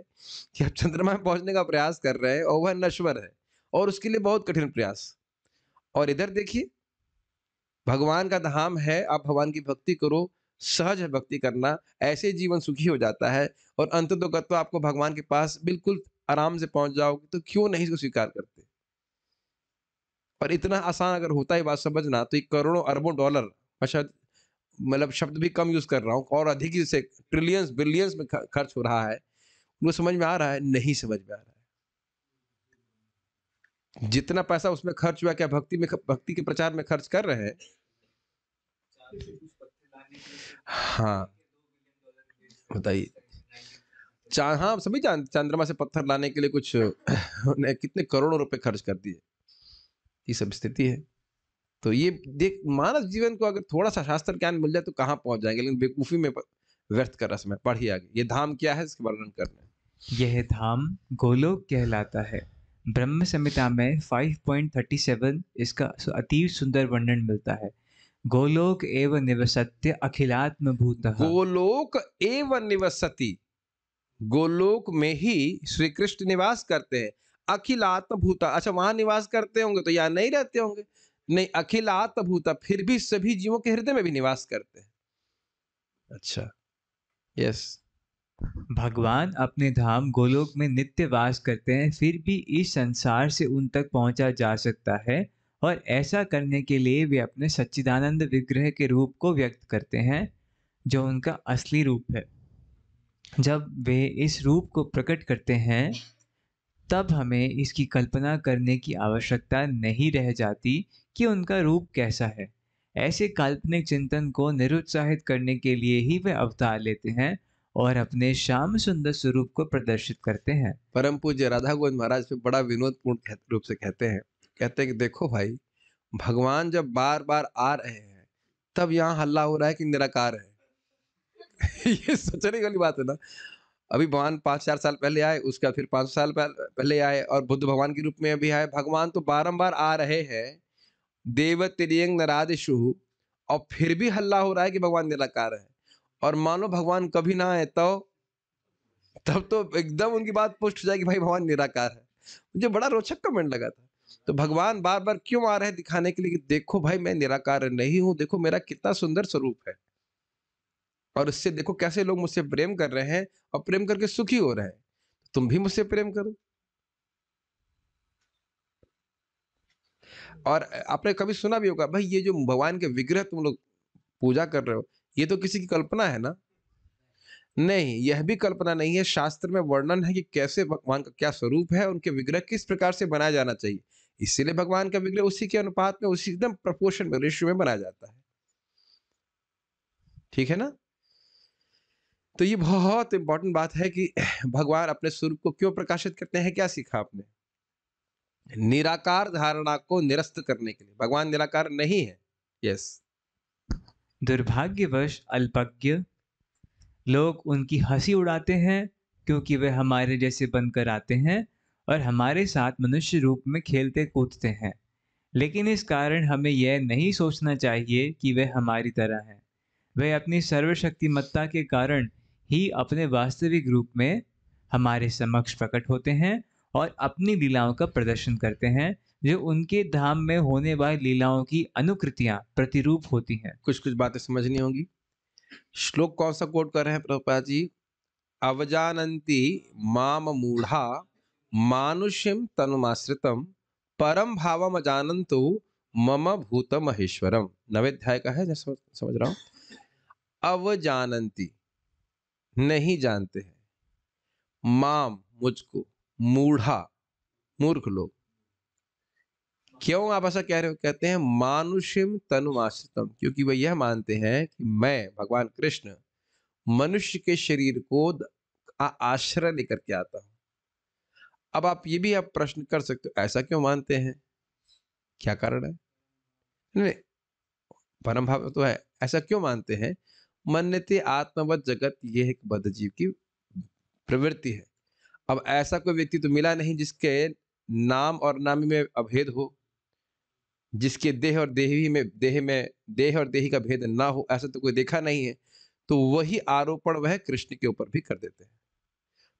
कि आप चंद्रमा में पहुंचने का प्रयास कर रहे हैं और वह नश्वर है, और उसके लिए बहुत कठिन प्रयास। और इधर देखिए, भगवान का धाम है, आप भगवान की भक्ति करो, सहज है भक्ति करना, ऐसे जीवन सुखी हो जाता है। और अंत तो गत्वा आपको भगवान के पास बिल्कुल आराम से पहुंच जाओगे, तो क्यों नहीं इसको स्वीकार करते? और इतना आसान अगर होता है बात समझना, तो ये करोड़ों अरबों डॉलर, मैं शायद मतलब शब्द भी कम यूज कर रहा हूँ, और अधिक ही से ट्रिलियंस बिलियंस में खर्च हो रहा है। वो समझ में आ रहा है? नहीं समझ में आ रहा है। जितना पैसा उसमें खर्च हुआ, क्या भक्ति के प्रचार में खर्च कर रहे हैं? हाँ, बताइए। हाँ, सभी चंद्रमा से पत्थर लाने के लिए कुछ उन्हें कितने करोड़ों रुपए खर्च कर दिए। ये सब स्थिति है। तो ये देख, मानव जीवन को अगर थोड़ा सा शास्त्र ज्ञान मिल जाए तो कहाँ पहुंच जाएंगे, लेकिन बेवकूफी में व्यर्थ कर रहा समय। पढ़िए आगे, ये धाम क्या है इसके वर्णन करना है। यह धाम गोलोक कहलाता है। ब्रह्म संहिता में 5.37 इसका अति सुंदर वर्णन मिलता है। गोलोक एव निवसत्य अखिलात्म भूतः। गोलोक एव निवसति, गोलोक में ही श्री कृष्ण निवास करते हैं। अखिलात्म भूता, अच्छा वहां निवास करते होंगे तो यहाँ नहीं रहते होंगे? नहीं, अखिलात्म भूता, फिर भी सभी जीवों के हृदय में भी निवास करते हैं। अच्छा, यस। भगवान अपने धाम गोलोक में नित्य वास करते हैं, फिर भी इस संसार से उन तक पहुंचा जा सकता है, और ऐसा करने के लिए वे अपने सच्चिदानंद विग्रह के रूप को व्यक्त करते हैं, जो उनका असली रूप है। जब वे इस रूप को प्रकट करते हैं, तब हमें इसकी कल्पना करने की आवश्यकता नहीं रह जाती कि उनका रूप कैसा है। ऐसे काल्पनिक चिंतन को निरुत्साहित करने के लिए ही वे अवतार लेते हैं और अपने श्याम सुंदर स्वरूप को प्रदर्शित करते हैं। परम पूज्य राधा गोविंद महाराज पे बड़ा विनोदपूर्ण रूप से कहते हैं कि देखो भाई, भगवान जब बार बार आ रहे हैं, तब यहाँ हल्ला हो रहा है कि निराकार है। ये सोचने वाली बात है ना। अभी भगवान 5-4 साल पहले आए, उसका फिर 5 साल पहले आए, और बुद्ध भगवान के रूप में भी आए। भगवान तो बारंबार आ रहे हैं, देव तिरियंग नरादिशु, और फिर भी हल्ला हो रहा है कि भगवान निराकार है। और मानो भगवान कभी ना आए तो तब तो एकदम उनकी बात पुष्ट हो जाएगी, भाई भगवान निराकार है। मुझे बड़ा रोचक कमेंट लगा था। तो भगवान बार बार क्यों आ रहे हैं? दिखाने के लिए कि देखो भाई, मैं निराकार नहीं हूं, देखो मेरा कितना सुंदर स्वरूप है, और इससे देखो कैसे लोग मुझसे प्रेम कर रहे हैं, और प्रेम करके सुखी हो रहे हैं। तुम भी मुझसे प्रेम करो। और आपने कभी सुना भी होगा, भाई ये जो भगवान के विग्रह तुम लोग पूजा कर रहे हो, ये तो किसी की कल्पना है ना? नहीं, यह भी कल्पना नहीं है। शास्त्र में वर्णन है कि कैसे भगवान का क्या स्वरूप है, उनके विग्रह किस प्रकार से बनाया जाना चाहिए। इसीलिए भगवान का विग्रह उसी के अनुपात में, उसी एकदम प्रपोर्शन में, रेशियो में बनाया जाता है। ठीक है ना? तो ये बहुत इंपॉर्टेंट बात है कि भगवान अपने स्वरूप को क्यों प्रकाशित करते हैं। क्या सीखा आपने? निराकार धारणा को निरस्त करने के लिए। भगवान निराकार नहीं है। यस। दुर्भाग्यवश अल्पज्ञ लोग उनकी हंसी उड़ाते हैं, क्योंकि वे हमारे जैसे बनकर आते हैं और हमारे साथ मनुष्य रूप में खेलते कूदते हैं। लेकिन इस कारण हमें यह नहीं सोचना चाहिए कि वे हमारी तरह हैं। वे अपनी सर्वशक्तिमत्ता के कारण ही अपने वास्तविक रूप में हमारे समक्ष प्रकट होते हैं और अपनी लीलाओं का प्रदर्शन करते हैं, जो उनके धाम में होने वाली लीलाओं की अनुकृतियां प्रतिरूप होती हैं। कुछ कुछ बातें समझनी होंगी। श्लोक कौन सा कोट कर रहे हैं प्रभुपाद जी? अवजानन्ति माम मूढ़ा मानुष्यम तनुमाश्रितम परम भावम अजानन्तो मम भूत महेश्वरम। 9वें अध्याय का है, जैसे समझ रहा हूं। अवजानन्ति, नहीं जानते हैं, माम, मुझको, मूढ़ा, मूर्ख लोग। क्यों आप ऐसा कह रहे हो? कहते हैं मानुष्यम तनुमाश्रितम, क्योंकि वह यह मानते हैं कि मैं भगवान कृष्ण मनुष्य के शरीर को आश्रय लेकर के आता हूं। अब आप ये भी आप प्रश्न कर सकते हो, ऐसा क्यों मानते हैं, क्या कारण है? नहीं, परम भाव तो है, ऐसा क्यों मानते हैं? मन्यते आत्मवत जगत, ये एक बद्ध जीव की प्रवृत्ति है। अब ऐसा कोई व्यक्ति तो मिला नहीं जिसके नाम और नामी में अभेद हो, जिसके देह और देही का भेद ना हो, ऐसा तो कोई देखा नहीं है। तो वही आरोपण वह कृष्ण के ऊपर भी कर देते हैं।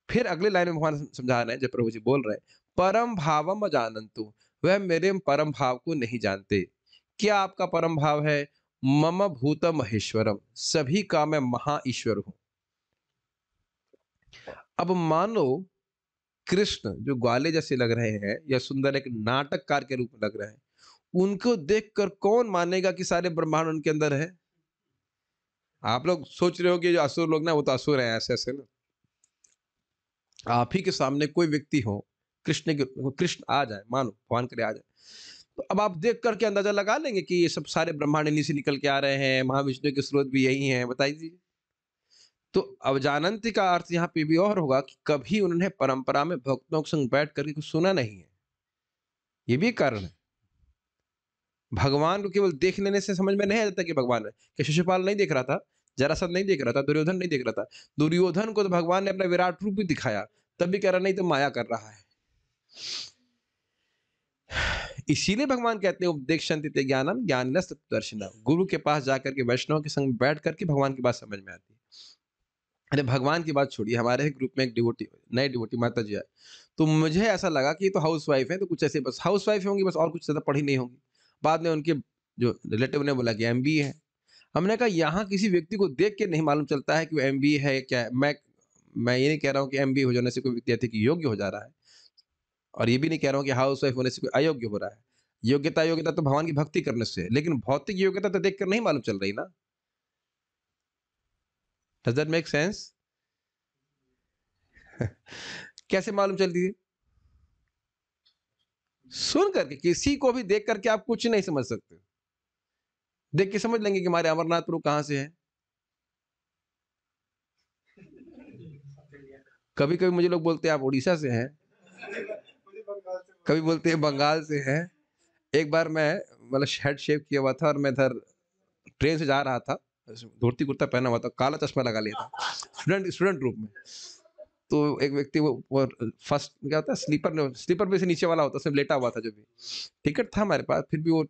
फिर अगले लाइन में भगवान समझा रहे हैं, जब प्रभु जी बोल रहे हैं, परम भावम अजानन्तु, वह मेरे परम भाव को नहीं जानते। क्या आपका परम भाव है? मम भूत महेश्वरम, सभी का मैं महा ईश्वर हूं। अब मानो कृष्ण जो ग्वाले जैसे लग रहे हैं, या सुंदर एक नाटककार के रूप में लग रहे हैं, उनको देखकर कौन मानेगा कि सारे ब्रह्मांड उनके अंदर है? आप लोग सोच रहे हो कि जो असुर लोग ना, वो तो असुर हैं ऐसे-ऐसे ना। आप ही के सामने कोई व्यक्ति हो, कृष्ण आ जाए, मानो भगवान करे आ जाए, तो अब आप देख कर के अंदाजा लगा लेंगे कि ये सब सारे ब्रह्मांड इन्हीं से निकल के आ रहे हैं, महाविष्णु के स्रोत भी यही हैं, बताइए। तो अवजानंती का अर्थ यहाँ पे भी और होगा कि कभी उन्होंने परंपरा में भक्तों के संग बैठ करके कुछ सुना नहीं है। ये भी एक कारण है। भगवान को केवल देख लेने से समझ में नहीं आ जाता कि भगवान है। कि शिशुपाल नहीं देख रहा था, जरासंध नहीं देख रहा था, दुर्योधन नहीं देख रहा था। दुर्योधन को तो भगवान ने अपना विराट रूप भी दिखाया, तब भी कह रहा नहीं तो माया कर रहा है। इसीलिए भगवान कहते हैं उपदेक्षन्ति ते ज्ञानम ज्ञानिनस् तत्त्वदर्शिनः। गुरु के पास जाकर के वैष्णव के संग बैठ करके भगवान की बात समझ में आती है। अरे भगवान की बात छोड़िए, हमारे ही ग्रुप में एक डिवोटी, नए डिवोटी माता जी आए, तो मुझे ऐसा लगा कि ये तो हाउस वाइफ है, तो कुछ ऐसे बस हाउस वाइफ होंगी बस, और कुछ ज़्यादा पढ़ी नहीं होंगी। बाद में उनके जो रिलेटिव ने बोला कि एमबीए है। हमने कहा यहाँ किसी व्यक्ति को देख के नहीं मालूम चलता है कि वो एमबीए है क्या है। मैं ये नहीं कह रहा हूँ कि एमबीए हो जाने से कोई व्यक्ति अधिक योग्य हो जा रहा है, और ये भी नहीं कह रहा हूँ कि हाउस वाइफ होने से कोई अयोग्य हो रहा है। योग्यता योग्यता तो भगवान की भक्ति करने से है, लेकिन भौतिक योग्यता तो देख कर नहीं मालूम चल रही ना। Does that make sense? कैसे मालूम चलती है? सुन करके, किसी को भी देख करके आप कुछ नहीं समझ सकते। देख के समझ लेंगे कि हमारे अमरनाथ प्रभु कहां से है। कभी कभी मुझे लोग बोलते हैं आप उड़ीसा से हैं, कभी बोलते हैं बंगाल से हैं। एक बार मैं मतलब हेड शेव किया हुआ था और मैं इधर ट्रेन से जा रहा था, धोती कुर्ता पहना हुआ था, काला चश्मा लगा लिया था, स्टूडेंट रूप में। तो एक व्यक्ति वो फर्स्ट क्या होता है, स्लीपर में से नीचे वाला होता है, उसमें लेटा हुआ था। जो भी टिकट था हमारे पास, फिर भी वो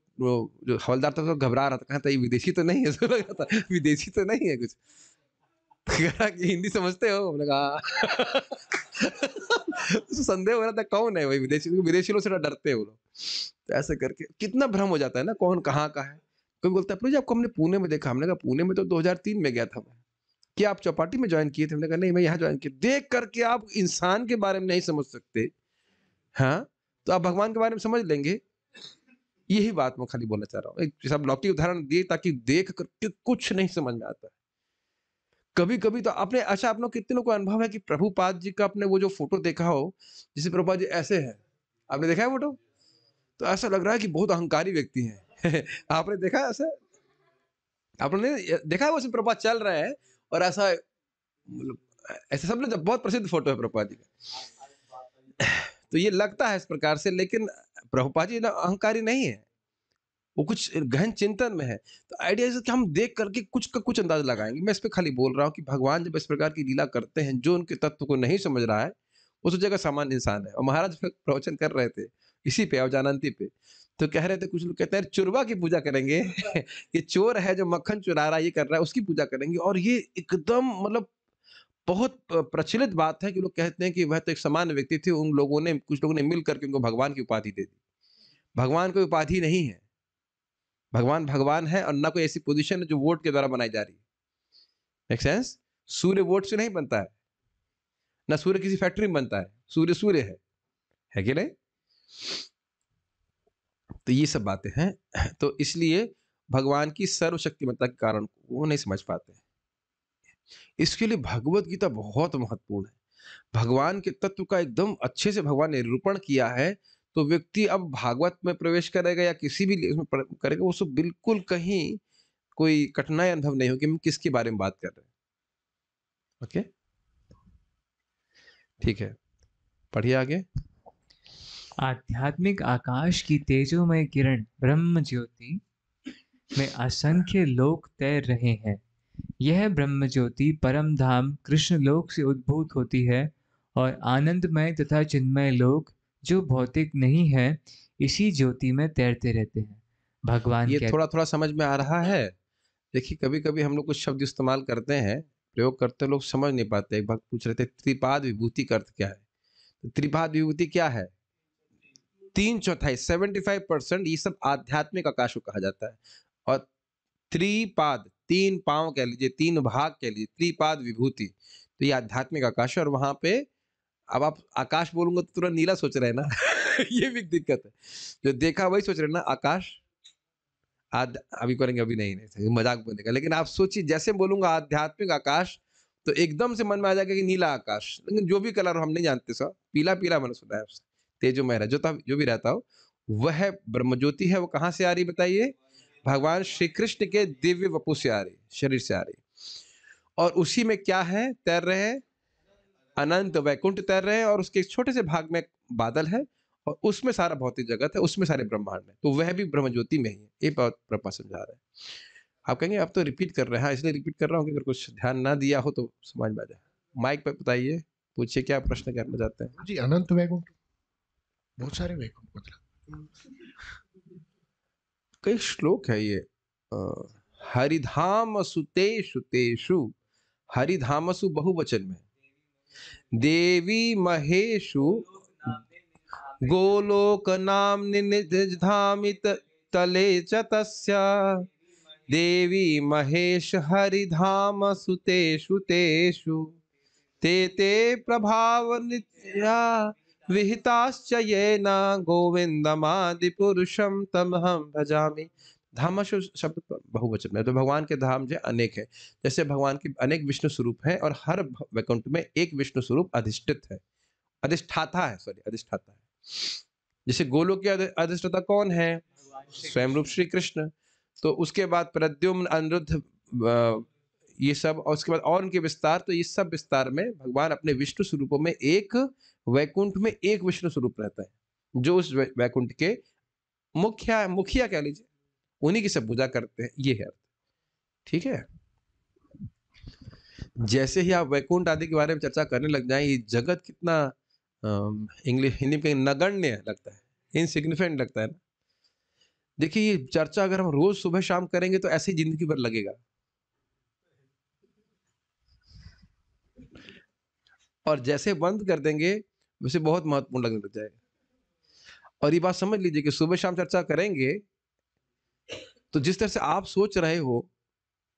जो हवलदार था तो घबरा रहा था, कहता ये विदेशी तो नहीं है। ऐसा लग रहा था विदेशी तो नहीं है कुछ। कह रहा कि हिंदी समझते हो? हमने कहा उसको संदेह हो रहा था कौन है वही विदेशी, क्योंकि विदेशी लोग से डरते हैं वो लोग। तो ऐसे करके कितना भ्रम हो जाता है ना, कौन कहाँ का है। कोई बोलता है प्रभु जी आपको हमने पुणे में देखा। हमने कहा पुणे में तो 2003 में गया था मैं। क्या आप चौपाटी में ज्वाइन किए थे? हमने कहा नहीं मैं यहाँ ज्वाइन किया। देख करके आप इंसान के बारे में नहीं समझ सकते, हाँ, तो आप भगवान के बारे में समझ लेंगे। यही बात मैं खाली बोलना चाह रहा हूँ। एक सब लौकिक उदाहरण दिए ताकि देख करके कुछ नहीं समझ में आता है। कभी कभी तो आपने, अच्छा आप लोग कितने लोग को अनुभव है कि प्रभुपाद जी का आपने वो जो फोटो देखा हो, जिसे प्रभुपाद जी ऐसे हैं, आपने देखा है फोटो? तो ऐसा लग रहा है कि बहुत अहंकारी व्यक्ति हैं। आपने देखा है ऐसा? आपने देखा है वो प्रभुपाद चल रहे हैं और ऐसा मतलब, ऐसे सब लोग जब बहुत प्रसिद्ध फोटो है प्रभुपाद जी का। तो ये लगता है इस प्रकार से, लेकिन प्रभुपाद जी ना अहंकारी नहीं है, वो कुछ गहन चिंतन में है। तो आइडिया कि हम देख करके कुछ का कुछ अंदाज लगाएंगे। मैं इस पे खाली बोल रहा हूँ कि भगवान जब इस प्रकार की लीला करते हैं, जो उनके तत्व को नहीं समझ रहा है वो तो जगह सामान्य इंसान है। और महाराज प्रवचन कर रहे थे इसी पे अवजानंती पे, तो कह रहे थे, कुछ लोग कहते हैं चुरवा की पूजा करेंगे। ये चोर है जो मक्खन चुरा रहा है, ये कर रहा है, उसकी पूजा करेंगे। और ये एकदम मतलब बहुत प्रचलित बात है कि लोग कहते हैं कि वह तो एक सामान्य व्यक्ति थे, उन लोगों ने, कुछ लोगों ने मिल करके उनको भगवान की उपाधि दे दी। भगवान कोई उपाधि नहीं है, भगवान भगवान है, और ना कोई ऐसी पोजीशन है जो वोट के द्वारा बनाई जा रही है। Make sense? सूर्य वोट से नहीं बनता है, ना सूर्य किसी फैक्ट्री में बनता है। सूर्य सूर्य है कि नहीं? तो ये सब बातें हैं। तो इसलिए भगवान की सर्वशक्तिमत्ता के कारण वो नहीं समझ पाते हैं। इसके लिए भगवत गीता बहुत महत्वपूर्ण है। भगवान के तत्व का एकदम अच्छे से भगवान ने निरूपण किया है, तो व्यक्ति अब भागवत में प्रवेश करेगा या किसी भी उसमें करेगा, उसको बिल्कुल कहीं कोई कठिनाई अनुभव नहीं होगी हम किसके बारे में बात कर रहे हैं। ओके, ठीक है, पढ़िए आगे। आध्यात्मिक आकाश की तेजोमय किरण ब्रह्म ज्योति में असंख्य लोक तैर रहे हैं। यह ब्रह्म ज्योति परम धाम कृष्ण लोक से उद्भूत होती है और आनंदमय तथा चिन्मय लोक जो भौतिक नहीं है इसी ज्योति में तैरते रहते हैं। भगवान ये कहते थोड़ा थोड़ा समझ में आ रहा है? देखिए कभी कभी हम लोग कुछ शब्द इस्तेमाल करते हैं, प्रयोग करते, लोग समझ नहीं पाते। एक भक्त पूछ रहे थे त्रिपाद विभूति का अर्थ क्या है। तो त्रिपाद विभूति क्या है? 3/4 75% ये सब आध्यात्मिक आकाश को कहा जाता है। और त्रिपाद, 3 पांव कह लीजिए, 3 भाग कह लीजिए, त्रिपाद विभूति, तो ये आध्यात्मिक आकाश है। और वहां पे अब आप आकाश बोलूंगा तो तुरंत नीला सोच रहे हैं ना। ये भी एक दिक्कत है। जो देखा वही सोच रहे हैं ना, आकाश अभी करेंगे, अभी नहीं नहीं मजाक बनेगा, लेकिन आप सोचिए जैसे बोलूंगा आध्यात्मिक आकाश तो एकदम से मन में आ जाएगा कि नीला आकाश, लेकिन जो भी कलर हम नहीं जानते सर, पीला पीला मैंने सुना है आपसे, तेजोमय है जो भी रहता हो, वह ब्रह्म ज्योति है। वो कहाँ से आ रही बताइए? भगवान श्री कृष्ण के दिव्य वपु से आ रही, शरीर से आ रही। और उसी में क्या है, तैर रहे हैं, अनंत वैकुंठ तैर रहे हैं, और उसके एक छोटे से भाग में बादल है, और उसमें सारा भौतिक जगत है, उसमें सारे ब्रह्मांड है, तो वह भी ब्रह्म ज्योति में ही है। ये बात ब्रह्मा समझा रहे हैं। आप कहेंगे अब तो रिपीट कर रहे हैं, हाँ इसलिए रिपीट कर रहा हूँ कि अगर कुछ ध्यान ना दिया हो तो समझ में आ जाए। माइक पे बताइए, पूछिए क्या प्रश्न करना चाहते हैं। जी अनंत वैकुंठ, बहुत सारे वैकुंठ मतलब कई श्लोक है ये। हरिधाम सुतेषु तेषु, हरिधामसु बहुवचन में, देवी महेशु गोलोक नाम निधामित तले च तस्य, देवी महेश हरिधाम सुतेषु तेषु, ते ते प्रभाव नित्या विहिताश्च येन गोविंदमादि पुरुषम तमहं भजामि। धामशु शब्द बहुवचन में, तो भगवान के धाम जो अनेक है, जैसे भगवान के अनेक विष्णु स्वरूप है, और हर वैकुंठ में एक विष्णु स्वरूप अधिष्ठित है, अधिष्ठाता है, सॉरी अधिष्ठाता है। जैसे गोलोक के अधिष्ठाता कौन है? स्वयं रूप श्री कृष्ण। तो उसके बाद प्रद्युम्न, अनिरुद्ध, ये सब, और उसके बाद और उनके विस्तार, तो ये सब विस्तार में भगवान अपने विष्णु स्वरूपों में एक वैकुंठ में एक विष्णु स्वरूप रहता है, जो उस वैकुंठ के मुखिया कह लीजिए, उन्हीं की सब पूजा करते हैं, ये है। ठीक है, जैसे ही आप वैकुंठ आदि के बारे में चर्चा करने लग जाए, ये जगत कितना इंग्लिश हिंदी में नगण्य लगता है, इनसिग्निफिकेंट लगता है ना। देखिए ये चर्चा अगर हम रोज सुबह शाम करेंगे तो ऐसे ही जिंदगी भर लगेगा, और जैसे बंद कर देंगे वैसे बहुत महत्वपूर्ण लगने लग जाएगा। और ये बात समझ लीजिए कि सुबह शाम चर्चा करेंगे तो जिस तरह से आप सोच रहे हो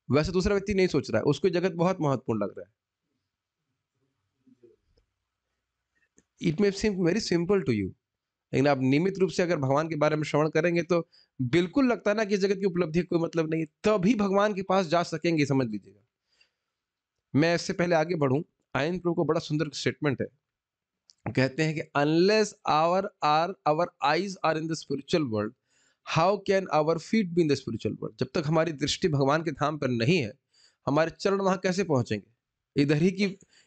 वैसे दूसरा व्यक्ति नहीं सोच रहा है, उसको जगत बहुत महत्वपूर्ण लग रहा है। It may seem very simple to you, लेकिन आप नियमित रूप से अगर भगवान के बारे में श्रवण करेंगे तो बिल्कुल लगता है ना कि जगत की उपलब्धि कोई मतलब नहीं, तभी भगवान के पास जा सकेंगे, समझ लीजिएगा। मैं इससे पहले आगे बढ़ूं, आयन प्रभु को बड़ा सुंदर स्टेटमेंट है, कहते हैं कि unless our eyes are in the spiritual world, how can our feet be in the spiritual world. जब तक हमारी दृष्टि भगवान के धाम पर नहीं है, हमारे चरण वहां कैसे पहुंचेंगे?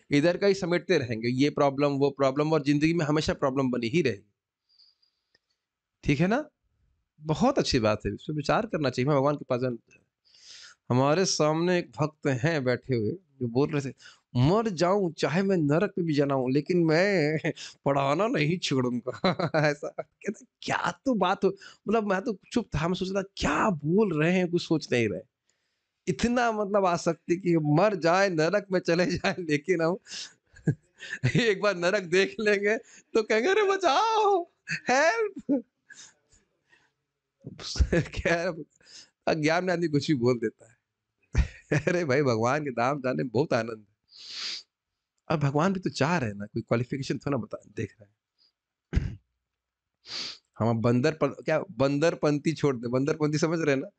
इधर का ही समेटते रहेंगे, ये प्रॉब्लम वो प्रॉब्लम, और जिंदगी में हमेशा प्रॉब्लम बनी ही रहेगी। ठीक है ना? बहुत अच्छी बात है, इस पर विचार करना चाहिए। मैं भगवान के पास हमारे सामने एक भक्त हैं बैठे हुए जो बोल रहे थे, मर जाऊं चाहे मैं नरक में भी जाना हूं, लेकिन मैं पढ़ाना नहीं छोड़ूंगा। ऐसा कहता, क्या तो बात हो, मतलब मैं तो चुप था, मैं सोच रहा क्या बोल रहे हैं, कुछ सोच नहीं रहे। इतना मतलब आसक्ति कि मर जाए नरक में चले जाए, लेकिन हम एक बार नरक देख लेंगे तो कहेंगे अरे बचाओ, हेल्प। अज्ञान में आदमी कुछ भी बोल देता है। अरे भाई भगवान के धाम जाने में बहुत आनंद है, और भगवान भी तो चाह रहे हैं ना, कोई क्वालिफिकेशन थोड़ा बता देख रहे हैं। हम क्या बंदरपंथी छोड़ दे, बंदरपंथी समझ रहे हैं ना?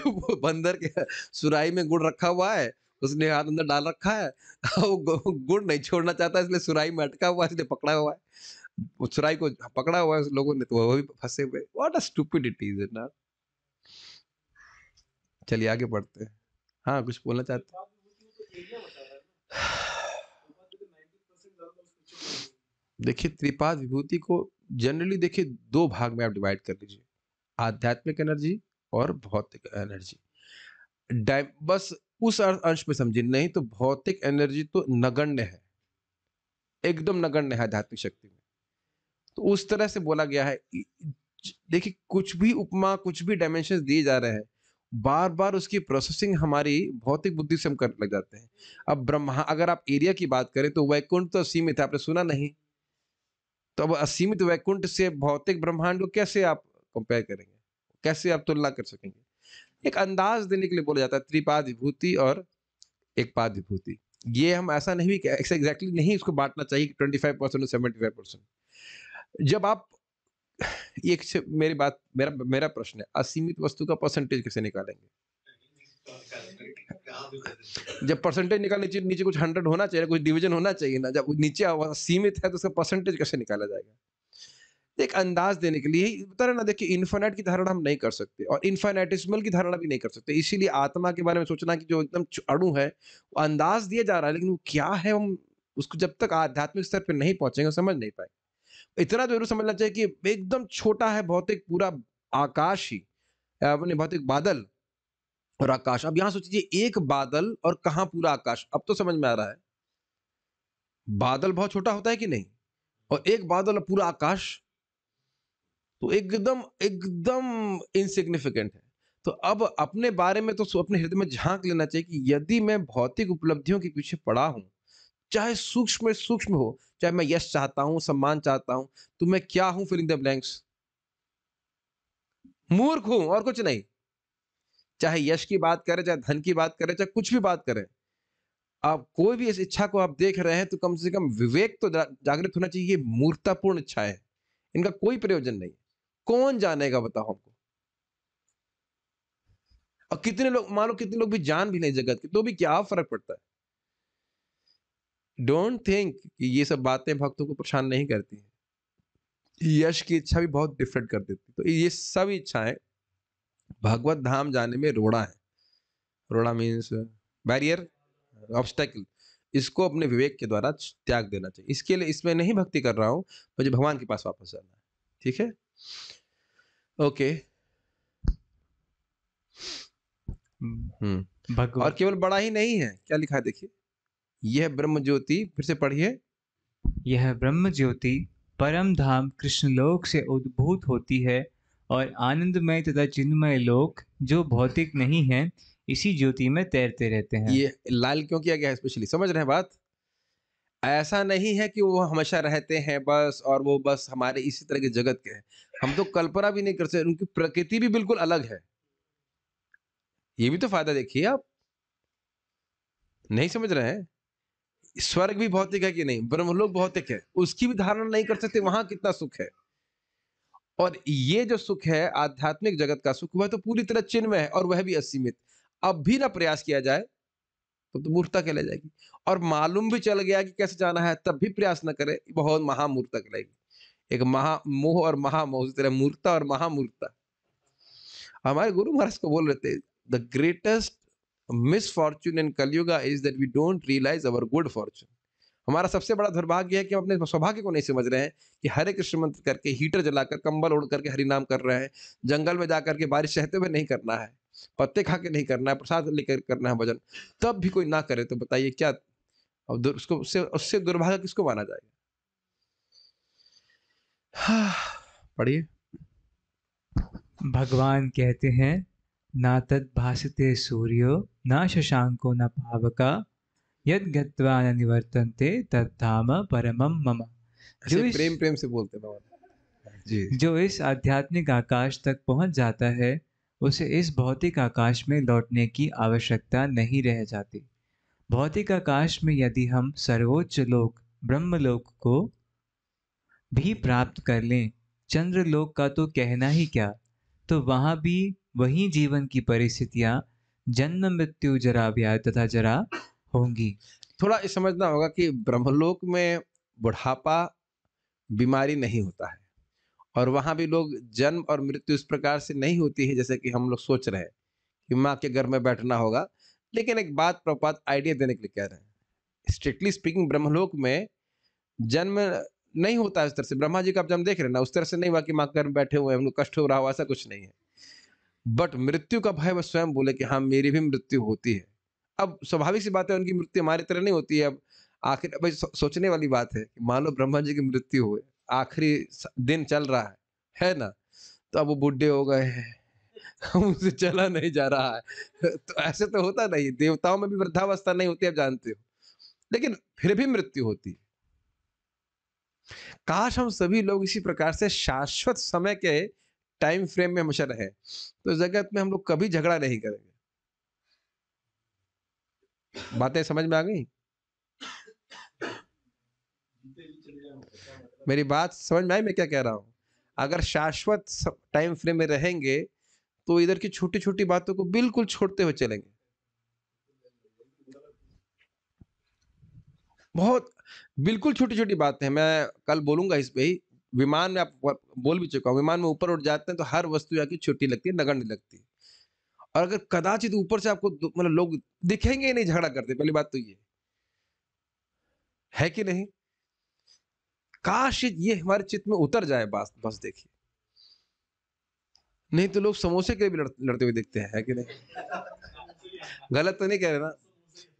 वो बंदर के सुराही में गुड़ रखा हुआ है, उसने हाथ अंदर डाल रखा है, वो गुड़ नहीं छोड़ना चाहता, इसलिए सुराही में अटका हुआ है, इसलिए पकड़ा हुआ है। वो सुराही को पकड़ा हुआ है उस लोगों ने, तो वो भी फंसे हुए। What a stupidity is it not? चलिए आगे बढ़ते हैं। हाँ कुछ बोलना चाहते हैं? देखिए त्रिपाद विभूति को जनरली देखिए दो भाग में आप डिवाइड कर लीजिए, आध्यात्मिक एनर्जी और भौतिक एनर्जी। बस उस अंश में समझिए, नहीं तो भौतिक एनर्जी तो नगण्य है, एकदम नगण्य है आध्यात्मिक शक्ति में। तो उस तरह से बोला गया है। देखिए कुछ भी उपमा, कुछ भी डायमेंशन दिए जा रहे हैं, बार बार उसकी प्रोसेसिंग हमारी भौतिक बुद्धि से हम करने लग जाते हैं। अब ब्रह्मा, अगर आप एरिया की बात करें तो वैकुंठ तो सीमित है, आपने सुना नहीं? तो अब असीमित वैकुंठ से भौतिक ब्रह्मांड को कैसे आप कंपेयर करेंगे, कैसे आप तुलना कर सकेंगे? एक अंदाज देने के लिए बोला जाता है त्रिपाद विभूति और एक पाद विभूति। ये हम ऐसा नहीं एग्जैक्टली नहीं इसको बांटना चाहिए 25% और 75%। जब आप मेरी बात, मेरा मेरा प्रश्न है, असीमित वस्तु का परसेंटेज कैसे निकालेंगे? जब परसेंटेज निकालने नीचे नीचे कुछ 100 होना चाहिए, कुछ डिवीजन होना चाहिए ना। जब नीचे सीमित है तो उसका परसेंटेज कैसे निकाला जाएगा? एक अंदाज देने के लिए बता रहे ना, देखिए इन्फिनाइट की धारणा हम नहीं कर सकते और इनफाइनाइटिसिमल की धारणा भी नहीं कर सकते। इसीलिए आत्मा के बारे में सोचना कि जो एकदम अणु है, वो अंदाज दिया जा रहा है, लेकिन वो क्या है, हम उसको जब तक आध्यात्मिक स्तर पे नहीं पहुंचेंगे समझ नहीं पाएंगे। इतना जरूर समझना चाहिए कि एकदम छोटा है भौतिक पूरा आकाश ही, अपने भौतिक बादल और आकाश। अब यहाँ सोचिए, एक बादल और कहाँ पूरा आकाश, अब तो समझ में आ रहा है। बादल बहुत छोटा होता है कि नहीं, और एक बादल और पूरा आकाश तो एकदम एकदम इनसिग्निफिकेंट है। तो अब अपने बारे में तो अपने हृदय में झांक लेना चाहिए कि यदि मैं भौतिक उपलब्धियों के पीछे पड़ा हूं, चाहे सूक्ष्म सूक्ष्म हो, चाहे मैं यश चाहता हूं, सम्मान चाहता हूं, तो मैं क्या हूं? Fill in the blanks. मूर्ख हूं और कुछ नहीं। चाहे यश की बात करें, चाहे धन की बात करें, चाहे कुछ भी बात करें, आप कोई भी इस इच्छा को आप देख रहे हैं तो कम से कम विवेक तो जागृत होना चाहिए। ये मूर्खतापूर्ण इच्छा है, इनका कोई प्रयोजन नहीं। कौन जानेगा बताओ हमको? और कितने लोग, मान लो कितने लोग भी जान भी नहीं जगत के, तो भी क्या फर्क पड़ता है? डोंट थिंक कि ये सब बातें भक्तों को परेशान नहीं करती हैं। यश की इच्छा भी बहुत डिफरेंट कर देती। तो ये सब इच्छाएं भगवत धाम जाने में रोड़ा है। रोड़ा मीन्स बैरियर, ऑब्स्टेकल। इसको अपने विवेक के द्वारा त्याग देना चाहिए। इसके लिए इसमें नहीं भक्ति कर रहा हूं, मुझे भगवान के पास वापस जाना है। ठीक है, ओके। और भगवान केवल बड़ा ही नहीं है, क्या लिखा है देखिए, यह ब्रह्म ज्योति, फिर से पढ़िए। यह ब्रह्म ज्योति परम धाम कृष्णलोक से उद्भूत होती है और आनंदमय तथा चिन्मय लोक जो भौतिक नहीं है इसी ज्योति में तैरते रहते हैं। ये लाल क्यों किया गया है स्पेशली, समझ रहे हैं बात? ऐसा नहीं है कि वो हमेशा रहते हैं बस, और वो बस हमारे इसी तरह के जगत के हैं। हम तो कल्पना भी नहीं कर सकते, उनकी प्रकृति भी बिल्कुल अलग है। ये भी तो फायदा देखिए आप, नहीं समझ रहे हैं? स्वर्ग भी भौतिक है कि नहीं, ब्रह्मलोक भौतिक है, उसकी भी धारणा नहीं कर सकते वहां कितना सुख है। और ये जो सुख है आध्यात्मिक जगत का सुख, वह तो पूरी तरह चिन्मय है और वह भी असीमित। अब भी ना प्रयास किया जाए तो मूर्खता कहलाई जाएगी। और मालूम भी चल गया कि कैसे जाना है, तब भी प्रयास न करे, बहुत महामूर्खता कहलाएगी। एक महामोह और महामोह, इस तरह मूर्खता और महामूर्खता। हमारे गुरु महाराज को बोल रहे थे, the greatest misfortune in Kaliyuga is that we don't realise our good fortune. हमारा सबसे बड़ा दुर्भाग्य है कि हम अपने सौभाग्य को नहीं समझ रहे हैं कि हरे कृष्ण मंत्र करके, हीटर जलाकर, कंबल ओढ़ करके हरि नाम कर रहे हैं। जंगल में जाकर के बारिश सहते हुए नहीं करना है, पत्ते खा के नहीं करना है, प्रसाद लेकर करना है भजन। तब भी कोई ना करे तो बताइए क्या? अब उसको उससे उससे दुर्भाग्य किसको माना जाएगा? पढ़िए। भगवान कहते हैं ना तद भासते सूर्यो ना शशांको न पावका यद गत्वा न निवर्तन्ते तद्धाम परमम मम। जो ऐसे इस प्रेम प्रेम से बोलते हैं भगवान जी। जो इस आध्यात्मिक आकाश तक पहुंच जाता है उसे इस भौतिक आकाश में लौटने की आवश्यकता नहीं रह जाती। भौतिक आकाश में यदि हम सर्वोच्च लोक ब्रह्मलोक को भी प्राप्त कर लें, चंद्रलोक का तो कहना ही क्या, तो वहां भी वही जीवन की परिस्थितियां जन्म मृत्यु जरा व्याध तथा जरा होंगी। थोड़ा ये समझना होगा कि ब्रह्मलोक में बुढ़ापा, बीमारी नहीं होता है, और वहां भी लोग जन्म और मृत्यु इस प्रकार से नहीं होती है जैसे कि हम लोग सोच रहे हैं कि माँ के घर में बैठना होगा। लेकिन एक बात प्रपात आइडिया देने के लिए कह रहे हैं, स्ट्रिक्टली स्पीकिंग ब्रह्मलोक में जन्म नहीं होता है इस तरह से। ब्रह्मा जी का आप जन्म देख रहे हैं ना, उस तरह से नहीं हुआ कि माँ के घर में बैठे हुए हैं, उनको कष्ट हो रहा हो, ऐसा कुछ नहीं है। बट मृत्यु का भय वह स्वयं बोले कि हाँ मेरी भी मृत्यु होती है। अब स्वाभाविक सी बात है, उनकी मृत्यु हमारी तरह नहीं होती है। अब आखिर भाई सोचने वाली बात है कि मान लो ब्रह्मा जी की मृत्यु हुए, आखिरी दिन चल रहा है ना, तो अब वो बूढ़े हो गए हैं, उनसे चला नहीं जा रहा है। तो ऐसे तो होता नहीं, देवताओं में भी वृद्धावस्था नहीं होती, आप जानते हो, लेकिन फिर भी मृत्यु होती है। काश हम सभी लोग इसी प्रकार से शाश्वत समय के टाइम फ्रेम में हमेशा रहे, तो जगत में हम लोग कभी झगड़ा नहीं करेंगे। बातें समझ में आ गई? मेरी बात समझ में आई मैं क्या कह रहा हूँ? अगर शाश्वत टाइम फ्रेम में रहेंगे तो इधर की छोटी छोटी बातों को बिल्कुल छोड़ते हुए चलेंगे। बहुत बिल्कुल छोटी छोटी बातें हैं, मैं कल बोलूंगा इस पे ही। विमान में आप बोल भी चुका हूँ, विमान में ऊपर उठ जाते हैं तो हर वस्तु आके छोटी लगती है, नगण्य लगती है। और अगर कदाचित ऊपर से आपको मतलब लोग दिखेंगे ही नहीं झगड़ा करते, पहली बात तो ये है कि नहीं। काश ये हमारे चित्त में उतर जाए, बस बस देखिए। नहीं तो लोग समोसे के लिए भी लड़ते हुए दिखते हैं, है कि नहीं? गलत तो नहीं कह रहे ना?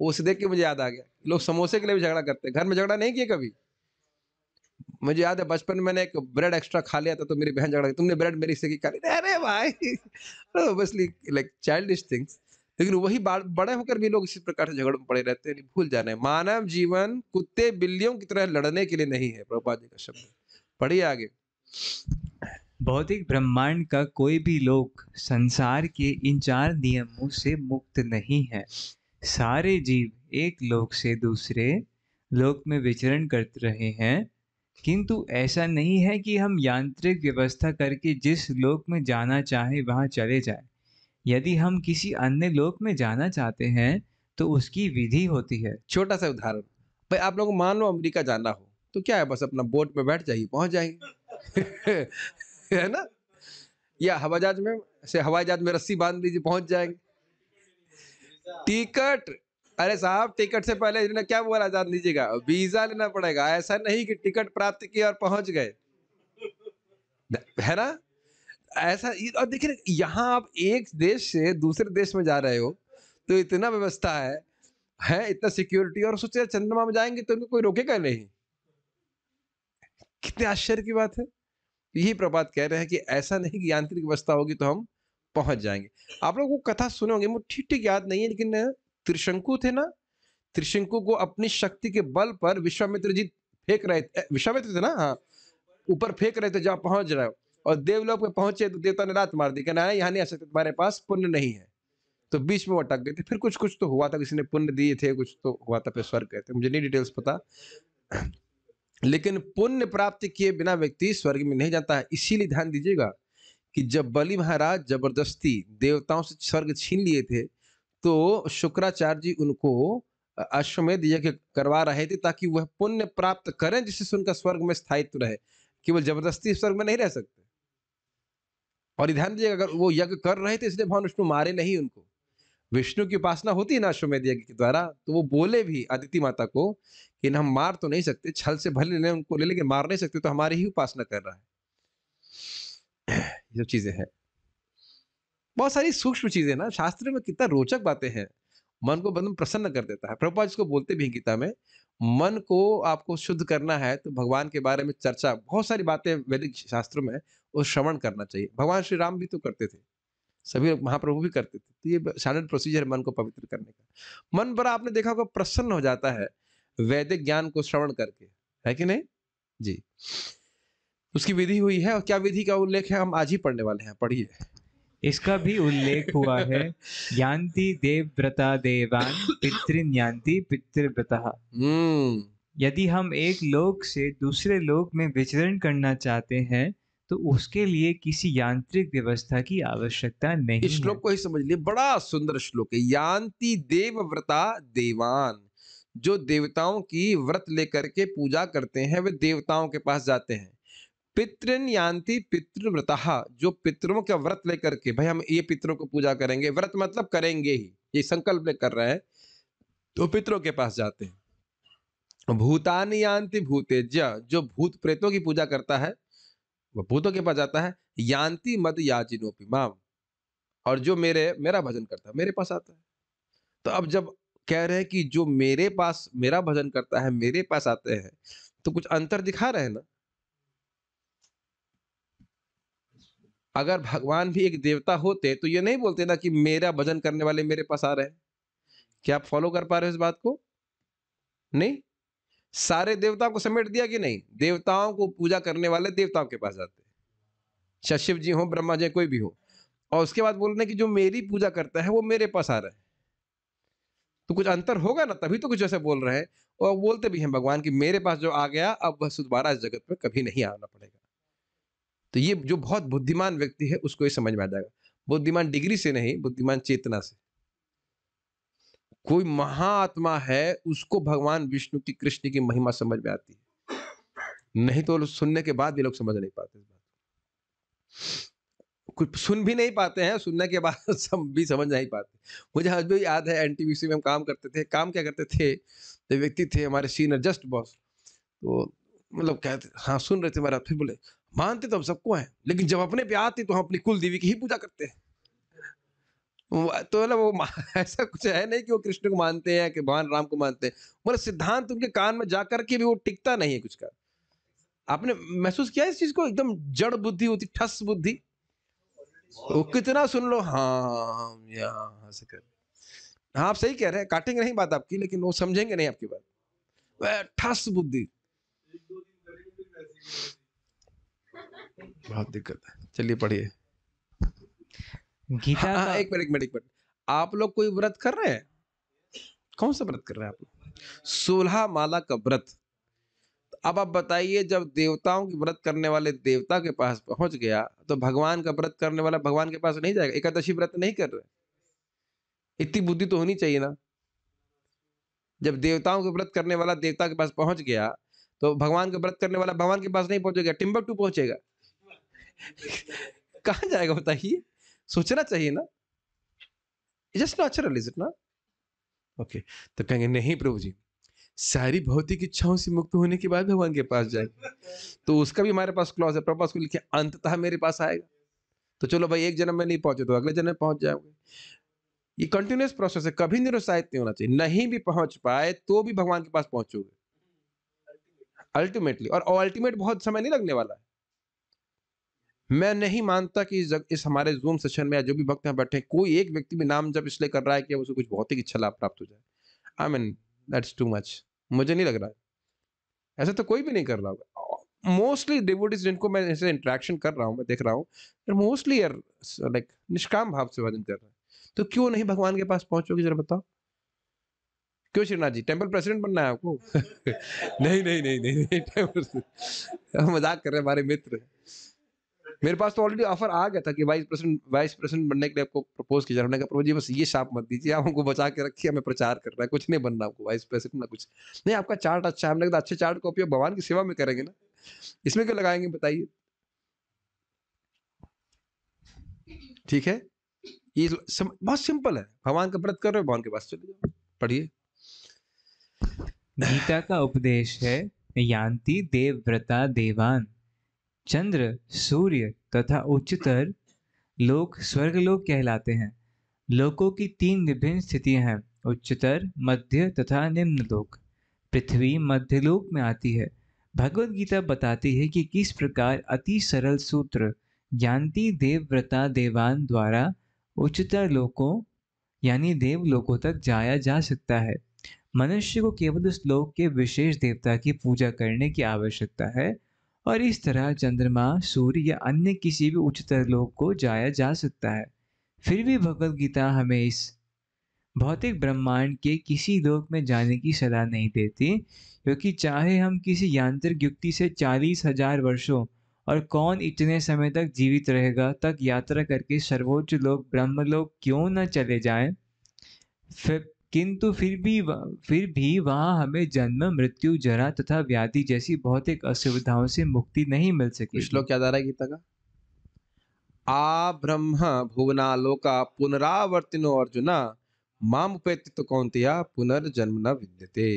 वो उसे देख के मुझे याद आ गया, लोग समोसे के लिए भी झगड़ा करते हैं। घर में झगड़ा नहीं किया कभी? मुझे याद है बचपन में मैंने एक ब्रेड एक्स्ट्रा खा लिया था तो मेरी बहन झगड़ा, तुमने ब्रेड मेरी से खा ली। अरे भाई, ऑब्वियसली लाइक चाइल्डिश थिंग्स। लेकिन वही बड़े होकर भी लोग इसी प्रकार से झगड़ों में पड़े रहते हैं। भूल जाना है, मानव जीवन कुत्ते बिल्लियों की तरह लड़ने के लिए नहीं है, प्रभुपाद जी का शब्द। पढ़िए आगे। भौतिक ब्रह्मांड का कोई भी लोक संसार के इन 4 नियमों से मुक्त नहीं है। सारे जीव एक लोक से दूसरे लोक में विचरण करते रहे हैं, किंतु ऐसा नहीं है कि हम यांत्रिक व्यवस्था करके जिस लोक में जाना चाहे वहां चले जाएं। यदि हम किसी अन्य लोक में जाना चाहते हैं तो उसकी विधि होती है। छोटा सा उदाहरण, भाई आप लोगों को मान लो अमेरिका जाना हो तो क्या है, बस अपना बोट में बैठ जाइए, पहुंच जाएंगे। है ना? या हवाई जहाज में से हवाई जहाज में रस्सी बांध दीजिए, पहुंच जाएंगे। टिकट, अरे साहब टिकट से पहले इन्होंने क्या बोला, जान लीजिएगा, वीजा लेना पड़ेगा। ऐसा नहीं कि टिकट प्राप्त किया और पहुंच गए, है ना? ऐसा। और देखिए यहाँ आप एक देश से दूसरे देश में जा रहे हो तो इतना व्यवस्था है इतना सिक्योरिटी, और सोचे चंद्रमा में जाएंगे तो इनको कोई रोकेगा नहीं। कितने आश्चर्य की बात है। यही प्रभात कह रहे हैं कि ऐसा नहीं कि यांत्रिक व्यवस्था होगी तो हम पहुंच जाएंगे। आप लोग वो कथा सुने होंगे, मुझे ठीक ठीक याद नहीं है, लेकिन त्रिशंकु थे ना, त्रिशंकु को अपनी शक्ति के बल पर विश्वामित्र जी फेंक रहे थे, विश्वामित्र थे ना, हाँ, ऊपर फेंक रहे थे जहां पहुंच रहे हो। और देवलोक में पहुंचे तो देवता ने लात मार दी, कहना है यहाँ नहीं आ सकते, तुम्हारे पास पुण्य नहीं है। तो बीच में वो अटक गए थे। फिर कुछ कुछ तो हुआ था, किसी ने पुण्य दिए थे, कुछ तो हुआ था, फिर स्वर्ग गए थे, मुझे नहीं डिटेल्स पता। लेकिन पुण्य प्राप्ति किए बिना व्यक्ति स्वर्ग में नहीं जाता है। इसीलिए ध्यान दीजिएगा कि जब बलि महाराज जबरदस्ती देवताओं से स्वर्ग छीन लिए थे तो शुक्राचार्य जी उनको अश्वमेध यज्ञ करवा रहे थे ताकि वह पुण्य प्राप्त करें जिससे उनका स्वर्ग में स्थायित्व रहे। केवल जबरदस्ती स्वर्ग में नहीं रह सकते। और ध्यान दीजिएगा, अगर वो यज्ञ कर रहे थे इसलिए भगवान विष्णु मारे नहीं उनको। विष्णु की उपासना होती है ना अश्वमेध यज्ञ के द्वारा, तो वो बोले भी अदिति माता को कि हम मार तो नहीं सकते, छल से भले ले उनको ले, लेकिन मार नहीं सकते, तो हमारी ही उपासना कर रहा है। ये सब चीजें हैं, बहुत सारी सूक्ष्म चीजें ना, शास्त्र में कितना रोचक बातें हैं, मन को एकदम प्रसन्न कर देता है। प्रभुपाद इसको बोलते भी हैं गीता में, मन को आपको शुद्ध करना है तो भगवान के बारे में चर्चा, बहुत सारी बातें वैदिक शास्त्रों में वो श्रवण करना चाहिए। भगवान श्री राम भी तो करते थे, सभी महाप्रभु भी करते थे। तो ये स्टैंडर्ड प्रोसीजर है मन को पवित्र करने का। मन बड़ा आपने देखा होगा प्रसन्न हो जाता है वैदिक ज्ञान को श्रवण करके, है कि नहीं जी? उसकी विधि हुई है, और क्या विधि का उल्लेख है हम आज ही पढ़ने वाले हैं, पढ़िए। इसका भी उल्लेख हुआ है, यान्ति देवव्रता देवान पितृन यान्ति पितृव्रतः। यदि हम एक लोक से दूसरे लोक में विचरण करना चाहते हैं तो उसके लिए किसी यांत्रिक व्यवस्था की आवश्यकता नहीं है। इस श्लोक को ही समझ लिए, बड़ा सुंदर श्लोक है। यान्ति देवव्रता देवान, जो देवताओं की व्रत लेकर के पूजा करते हैं वे देवताओं के पास जाते हैं। पितृन यान्ति पितृव्रतः, जो पितरों का व्रत लेकर के, भाई हम ये पितरों को पूजा करेंगे, व्रत मतलब करेंगे ही, ये संकल्प ले कर रहे हैं, तो पितरों के पास जाते हैं। भूतानि यान्ति भूतेज्य, जो भूत प्रेतों की पूजा करता है वह भूतों के पास जाता है। यान्ति मद याजिनोपि माम, और जो मेरा भजन करता है मेरे पास आता है। तो अब जब कह रहे हैं कि जो मेरे पास मेरा भजन करता है मेरे पास आते हैं, तो कुछ अंतर दिखा रहे हैं ना। अगर भगवान भी एक देवता होते तो ये नहीं बोलते ना कि मेरा भजन करने वाले मेरे पास आ रहे हैं। क्या आप फॉलो कर पा रहे हो इस बात को? नहीं, सारे देवताओं को समेट दिया कि नहीं? देवताओं को पूजा करने वाले देवताओं के पास जाते हैं, चाहे शिव जी हो, ब्रह्मा जी, कोई भी हो। और उसके बाद बोल रहे हैं कि जो मेरी पूजा करता है वो मेरे पास आ रहा है। तो कुछ अंतर होगा ना, तभी तो कुछ ऐसे बोल रहे हैं। और बोलते भी हैं भगवान कि मेरे पास जो आ गया अब बस दोबारा इस जगत में कभी नहीं आना पड़ेगा। तो ये जो बहुत बुद्धिमान व्यक्ति है उसको ये समझ में आ जाएगा। बुद्धिमान डिग्री से नहीं, बुद्धिमान चेतना से। कोई महाआत्मा है उसको भगवान विष्णु की, कृष्ण की महिमा समझ में आती है। नहीं तो लोग सुनने के बाद भी लोग समझ नहीं पाते इस बात को। कुछ सुन भी नहीं पाते हैं, सुनने के बाद सब भी समझ नहीं पाते। मुझे आज भी याद है एनटीपीसी में हम काम करते थे। काम क्या करते थे, तो व्यक्ति थे हमारे सीनियर जस्ट बॉस, तो मतलब कहते हाँ सुन रहे थे हमारा, फिर बोले मानते तो हम सबको हैं, लेकिन जब अपने पे आते तो हम अपनी कुल देवी की ही पूजा करते हैं। तो मतलब वो ऐसा कुछ है नहीं कि वो कृष्ण को मानते हैं कि भगवान राम को मानते हैं। मतलब सिद्धांत उनके कान में जाकर के भी वो टिकता नहीं है कुछ का। आपने महसूस किया इस चीज को? एकदम जड़ बुद्धि होती, ठस बुद्धि। वो कितना सुन लो, हाँ हम यहाँ से कर, हाँ आप सही कह रहे हैं, काटेंगे नहीं बात आपकी, लेकिन वो समझेंगे नहीं आपकी बात। वह ठस बुद्धि, बहुत दिक्कत है। चलिए पढ़िए। गीता हाँ, का एक मिनट एक मिनट एक मिनट। आप लोग कोई व्रत कर रहे हैं? कौन सा व्रत कर रहे हैं आप लोग? 16 माला का व्रत। अब आप बताइए, जब देवताओं की व्रत करने वाले देवता के पास पहुंच गया, तो भगवान का व्रत करने वाला भगवान के पास नहीं जाएगा? एकादशी व्रत नहीं कर रहे, इतनी बुद्धि तो होनी चाहिए ना। जब देवताओं के व्रत करने वाला देवता के पास पहुंच गया, तो भगवान का व्रत करने वाला भगवान के पास नहीं पहुंचेगा, टिम्बकटू पहुंचेगा। कहाँ जाएगा बताइए? सोचना चाहिए ना। जस्ट नेचुरल इज इट ना? ओके, तो कहेंगे नहीं प्रभु जी, सारी भौतिक इच्छाओं से मुक्त होने के बाद भगवान के पास जाएंगे। तो उसका भी हमारे पास क्लॉज है, प्रभुपाद को लिखे अंततः मेरे पास आएगा। तो चलो भाई, एक जन्म में नहीं पहुंचे तो अगले जन्म में पहुंच जाओगे। ये कंटिन्यूस प्रोसेस है, कभी निरुत्साहित नहीं होना चाहिए। नहीं भी पहुंच पाए तो भी भगवान के पास पहुंचोगे अल्टीमेटली। और अल्टीमेट बहुत समय नहीं लगने वाला है। मैं नहीं मानता कि इस हमारे जूम सेशन में या जो भी भक्त यहाँ बैठे हैं, कोई एक व्यक्ति भी नाम जब इसलिए कर रहा है कि उसे कुछ भौतिक इच्छा लाभ प्राप्त हो जाए। I mean that's too much. मुझे नहीं लग रहा है, ऐसा तो कोई भी नहीं कर रहा होगा। मोस्टली डिवोटीज जिनको मैं ऐसे इंटरेक्शन कर रहा हूँ, मैं देख रहा हूँ, मोस्टली यार लाइक निष्काम भाव से भजन कर रहे हैं। तो क्यों नहीं भगवान के पास पहुंचोगे, जरा बताओ। क्यों श्रीनाथ जी, टेंपल प्रेसिडेंट बनना है आपको? नहीं नहीं नहीं नहीं, नहीं टेंपल मजाक कर रहे हैं हमारे मित्र। मेरे पास तो ऑलरेडी ऑफर आ गया था कि वाइस प्रेसिडेंट बनने के लिए आपको प्रपोज किया। उन्होंने कहा प्रभु जी बस ये शाप मत दीजिए, आप हमको बचा के रखिए, हमें प्रचार करना है, कुछ नहीं बनना आपको वाइस प्रेसिडेंट ना कुछ नहीं। आपका चार्ट अच्छा है, हमने कहा अच्छे चार्ट का उपयोग भगवान की सेवा में करेंगे ना, इसमें क्यों लगाएंगे बताइए। ठीक है, ये बहुत सिंपल है। भगवान का व्रत कर रहे हो, भगवान के पास चले जाओ। पढ़िए। गीता का उपदेश है, यान्ति देवव्रता देवान, चंद्र सूर्य तथा उच्चतर लोक स्वर्गलोक कहलाते हैं। लोकों की 3 विभिन्न स्थितियां हैं, उच्चतर, मध्य तथा निम्न लोक। पृथ्वी मध्यलोक में आती है। भगवत गीता बताती है कि किस प्रकार अति सरल सूत्र यान्ति देवव्रता देवान द्वारा उच्चतर लोकों यानी देवलोकों तक जाया जा सकता है। मनुष्य को केवल उस लोक के विशेष देवता की पूजा करने की आवश्यकता है और इस तरह चंद्रमा, सूर्य या अन्य किसी भी उच्चतर लोक को जाया जा सकता है। फिर भी भगवत गीता हमें इस भौतिक ब्रह्मांड के किसी लोक में जाने की सलाह नहीं देती, क्योंकि चाहे हम किसी यांत्रिक युक्ति से 40,000 वर्षों और कौन इतने समय तक जीवित रहेगा तक यात्रा करके सर्वोच्च लोक ब्रह्मलोक क्यों न चले जाएं, किंतु फिर भी वहां हमें जन्म, मृत्यु, जरा तथा व्याधि जैसी भौतिक असुविधाओं से मुक्ति नहीं मिल सकेगी। श्लोक याद आ रहा है गीता का? आ ब्रह्म भुवनालोका पुनरावर्तिनो अर्जुना माम उपेति तो कौन्तेय पुनर्जन्म न विद्यते।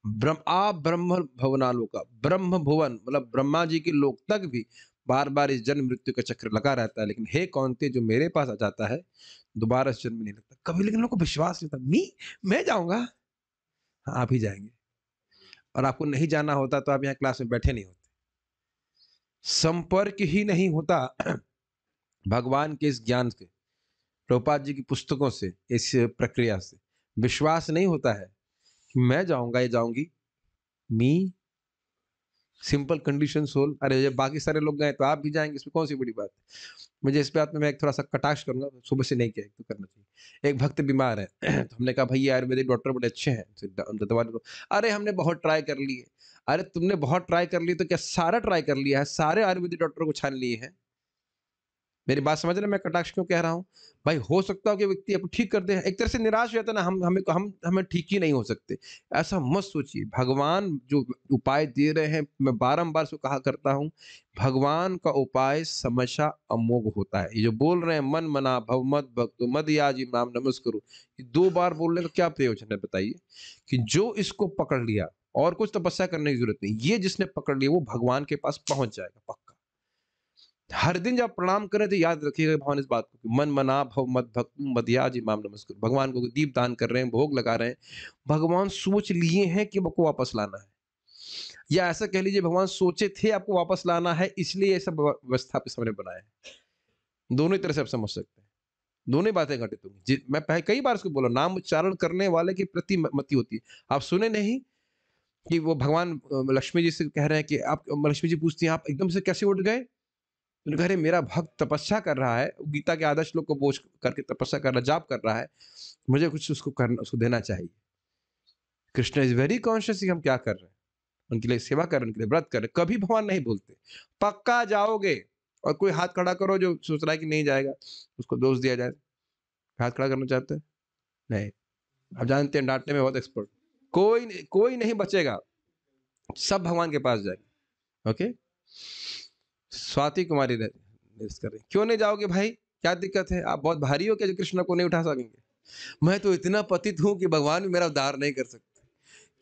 ब्रह्म भुवनालोका, ब्रह्म भुवन मतलब ब्रह्मा जी के लोक तक भी बार बार इस जन्म मृत्यु का चक्र लगा रहता है। लेकिन हे कौन्तेय, जो मेरे पास आ जाता है दोबारा इस जन्म नहीं लगता कभी। लेकिन लोगों को विश्वास नहीं होता, मैं जाऊंगा। हाँ, आप ही जाएंगे। और आपको नहीं जाना होता तो आप यहाँ क्लास में बैठे नहीं होते। संपर्क ही नहीं होता भगवान के इस ज्ञान से, प्रभुपाद जी की पुस्तकों से, इस प्रक्रिया से विश्वास नहीं होता है कि मैं जाऊंगा या जाऊंगी। मी सिंपल कंडीशन सोल। अरे जब बाकी सारे लोग गए तो आप भी जाएंगे, इसमें कौन सी बड़ी बात है। मुझे इस बात में मैं एक थोड़ा सा कटाक्ष करूंगा, सुबह से नहीं किया, तो करना चाहिए। एक भक्त बीमार है तो हमने कहा भैया आयुर्वेदिक डॉक्टर बड़े अच्छे हैं, दवा दो। अरे हमने बहुत ट्राई कर ली है। अरे तुमने बहुत ट्राई कर ली तो क्या सारा ट्राई कर लिया है, सारे आयुर्वेदिक डॉक्टर को छान लिए हैं। मेरी बात समझ रहे हैं मैं कटाक्ष क्यों कह रहा हूँ। भाई हो सकता हो कि व्यक्ति आपको ठीक कर दे, एक तरह से निराश हो जाता है ना, हमें ठीक ही नहीं हो सकते। ऐसा मत सोचिए, भगवान जो उपाय दे रहे हैं, मैं बारंबार से कहा करता हूँ, भगवान का उपाय हमेशा अमोघ होता है। ये जो बोल रहे हैं मन मना भव मत भक्तो मद याजी नाम नमस्करो, ये 2 बार बोलने का क्या प्रयोजन है बताइए। कि जो इसको पकड़ लिया और कुछ तपस्या करने की जरूरत नहीं, ये जिसने पकड़ लिया वो भगवान के पास पहुंच जाएगा पक्का। हर दिन जब प्रणाम करें तो याद रखिएगा भगवान इस बात को कि मन मना भव मत भक्त मदयाज इमाम नमस्कार। भगवान को दीप दान कर रहे हैं, भोग लगा रहे हैं, भगवान सोच लिए हैं कि आपको वापस लाना है, या ऐसा कह लीजिए भगवान सोचे थे आपको वापस लाना है, इसलिए ये सब व्यवस्था आपके सामने बनाया है। दोनों ही तरह से आप समझ सकते हैं, दोनों ही बातें घटित होंगी। मैं पहले कई बार उसको बोला, नाम उच्चारण करने वाले की प्रति मति होती है। आप सुने नहीं कि वो भगवान लक्ष्मी जी से कह रहे हैं कि आप, लक्ष्मी जी पूछती हैं आप एकदम से कैसे उठ गए। तो कह रहे मेरा भक्त तपस्या कर रहा है, गीता के आदर्श लोग को बोझ करके तपस्या कर रहा, जाप कर रहा है, मुझे कुछ उसको करना, उसको देना चाहिए। कृष्ण इज वेरी कॉन्शियस कि हम क्या कर रहे हैं, उनके लिए सेवा कर रहे हैं, उनके लिए व्रत कर रहे हैं। कभी भगवान नहीं बोलते पक्का जाओगे। और कोई हाथ खड़ा करो जो सोच रहा है कि नहीं जाएगा, उसको दोष दिया जाए। हाथ खड़ा करना चाहते हैं नहीं, आप जानते हैं डांटने में बहुत एक्सपर्ट। कोई नहीं बचेगा, सब भगवान के पास जाएंगे। ओके, स्वाति कुमारी कर रही, क्यों नहीं जाओगे भाई, क्या दिक्कत है, आप बहुत भारी हो क्या जो कृष्ण को नहीं उठा सकेंगे। मैं तो इतना पतित हूं कि भगवान भी मेरा उद्धार नहीं कर सकते।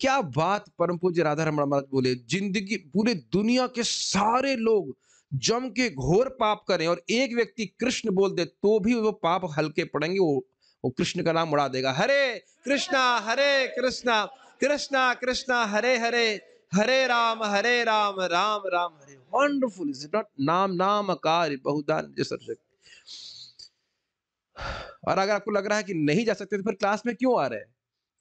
क्या बात परम पूज्य राधा रमण महाराज बोले, जिंदगी पूरे दुनिया के सारे लोग जम के घोर पाप करें और एक व्यक्ति कृष्ण बोल दे तो भी वो पाप हल्के पड़ेंगे, वो कृष्ण का नाम उड़ा देगा। Hare Krishna Krishna Krishna Hare Hare, Hare Ram Ram Ram Hare. Wonderful is it not. नाम नाम अकार बहुदान जसर। और अगर आपको लग रहा है कि नहीं जा सकते तो फिर क्लास में क्यों आ रहे हैं,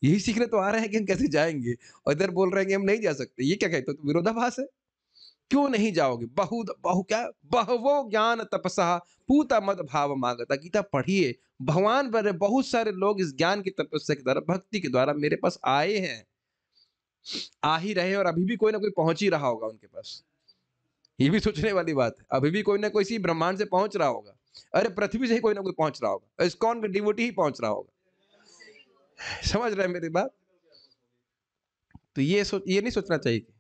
यही सीखने तो आ रहे हैं कि हम कैसे जाएंगे, और इधर बोल रहे हैं कि हम नहीं जा सकते। ये क्या कहते हो, विरोधाभास है। क्यों नहीं जाओगे, बहवो ज्ञान तपसा पूता मत भाव मांगता। गीता पढ़िए, भगवान पर बहुत सारे लोग इस ज्ञान की तपस्या के द्वारा, भक्ति के द्वारा मेरे पास आए हैं, आ ही रहे, और अभी भी कोई ना कोई पहुंच ही रहा होगा उनके पास। ये भी सोचने वाली बात है, अभी भी कोई ना कोई इसी ब्रह्मांड से पहुंच रहा होगा। अरे पृथ्वी से ही कोई ना कोई पहुंच रहा होगा, इस्कॉन का डिवोटी ही पहुंच रहा होगा। समझ रहे हैं मेरी बात। तो ये नहीं सोचना चाहिए कि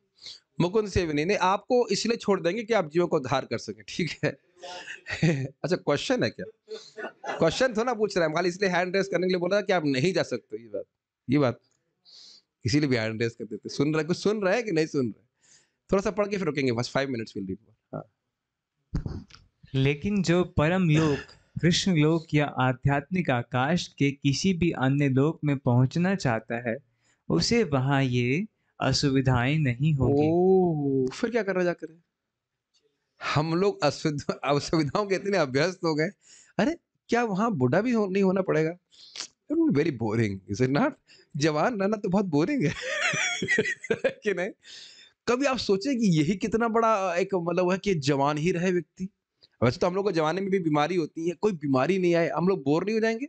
मुकुंद से नहीं, आपको इसलिए छोड़ देंगे कि आप जीवन को उद्धार कर सके, ठीक है। अच्छा क्वेश्चन है क्या, क्वेश्चन थोड़ा पूछ रहा है खाली, इसलिए हैंड रेस करने के लिए बोला कि आप नहीं जा सकते। ये बात इसीलिए भी हैंड रेस कर देते। सुन रहे, कुछ सुन रहे हैं कि नहीं सुन रहे। थोड़ा सा पढ़ के फिर रुकेंगे, बस 5 मिनट्स विल रीड। हाँ, लेकिन जो परम लोक, कृष्ण लोक या आध्यात्मिक आकाश के किसी भी अन्य लोक में पहुंचना चाहता है, उसे वहां ये असुविधाएं नहीं होंगी। ओ फिर क्या कर रहा जाकर। हम लोग असुविधाओं के इतने अभ्यस्त हो गए। अरे क्या वहां बूढ़ा भी नहीं होना पड़ेगा। Very boring is it not. जवान रहना तो बहुत बोरिंग है कि नहीं। कभी आप सोचे कि यही कितना बड़ा एक मतलब है कि जवान ही रहे व्यक्ति। वैसे तो हम लोग को जवानी में भी बीमारी होती है, कोई बीमारी नहीं आए हम लोग बोर नहीं हो जाएंगे।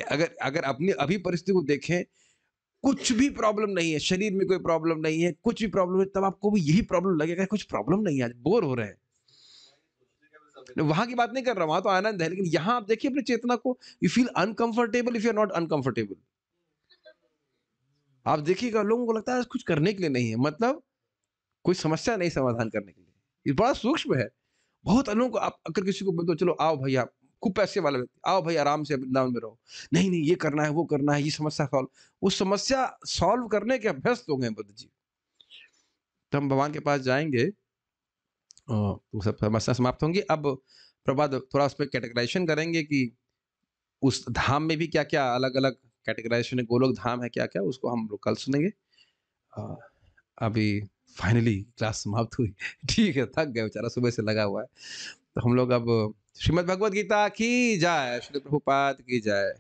अगर अगर अपनी अभी परिस्थिति को देखें, कुछ भी प्रॉब्लम नहीं है, शरीर में कोई प्रॉब्लम नहीं है, कुछ भी प्रॉब्लम है, तब आपको भी यही प्रॉब्लम लगेगा, कुछ प्रॉब्लम नहीं है, बोर हो रहे हैं। वहां की बात नहीं कर रहा, वहां तो आनंद है, लेकिन यहां आप देखिए अपनी चेतना को, you feel uncomfortable if you are not uncomfortable. आप देखिएगा लोगों को लगता है कुछ करने के लिए नहीं है, मतलब कोई समस्या नहीं समाधान करने के लिए। ये बड़ा सूक्ष्म है। बहुत लोगों को आप अगर किसी को बोल दो चलो आओ भैया, खूब पैसे वाला व्यक्ति, आओ भाई आराम से वृंदावन में रहो, नहीं नहीं ये करना है वो करना है, ये समस्या सॉल्व, वो समस्या सॉल्व करने के अभ्यस्त हो गए बुद्ध जी। तो हम भगवान के पास जाएंगे तो सब समस्या समाप्त होंगी। अब प्रभात थोड़ा उस पर कैटेगराइजेशन करेंगे कि उस धाम में भी क्या क्या अलग अलग कैटेगराइजेशन है, गोलोक धाम है क्या क्या, उसको हम लोग कल सुनेंगे। अभी फाइनली क्लास समाप्त हुई। ठीक है, थक गए बेचारा, सुबह से लगा हुआ है। तो हम लोग अब श्रीमद् भगवद गीता की जय, श्री प्रभुपाद की जय।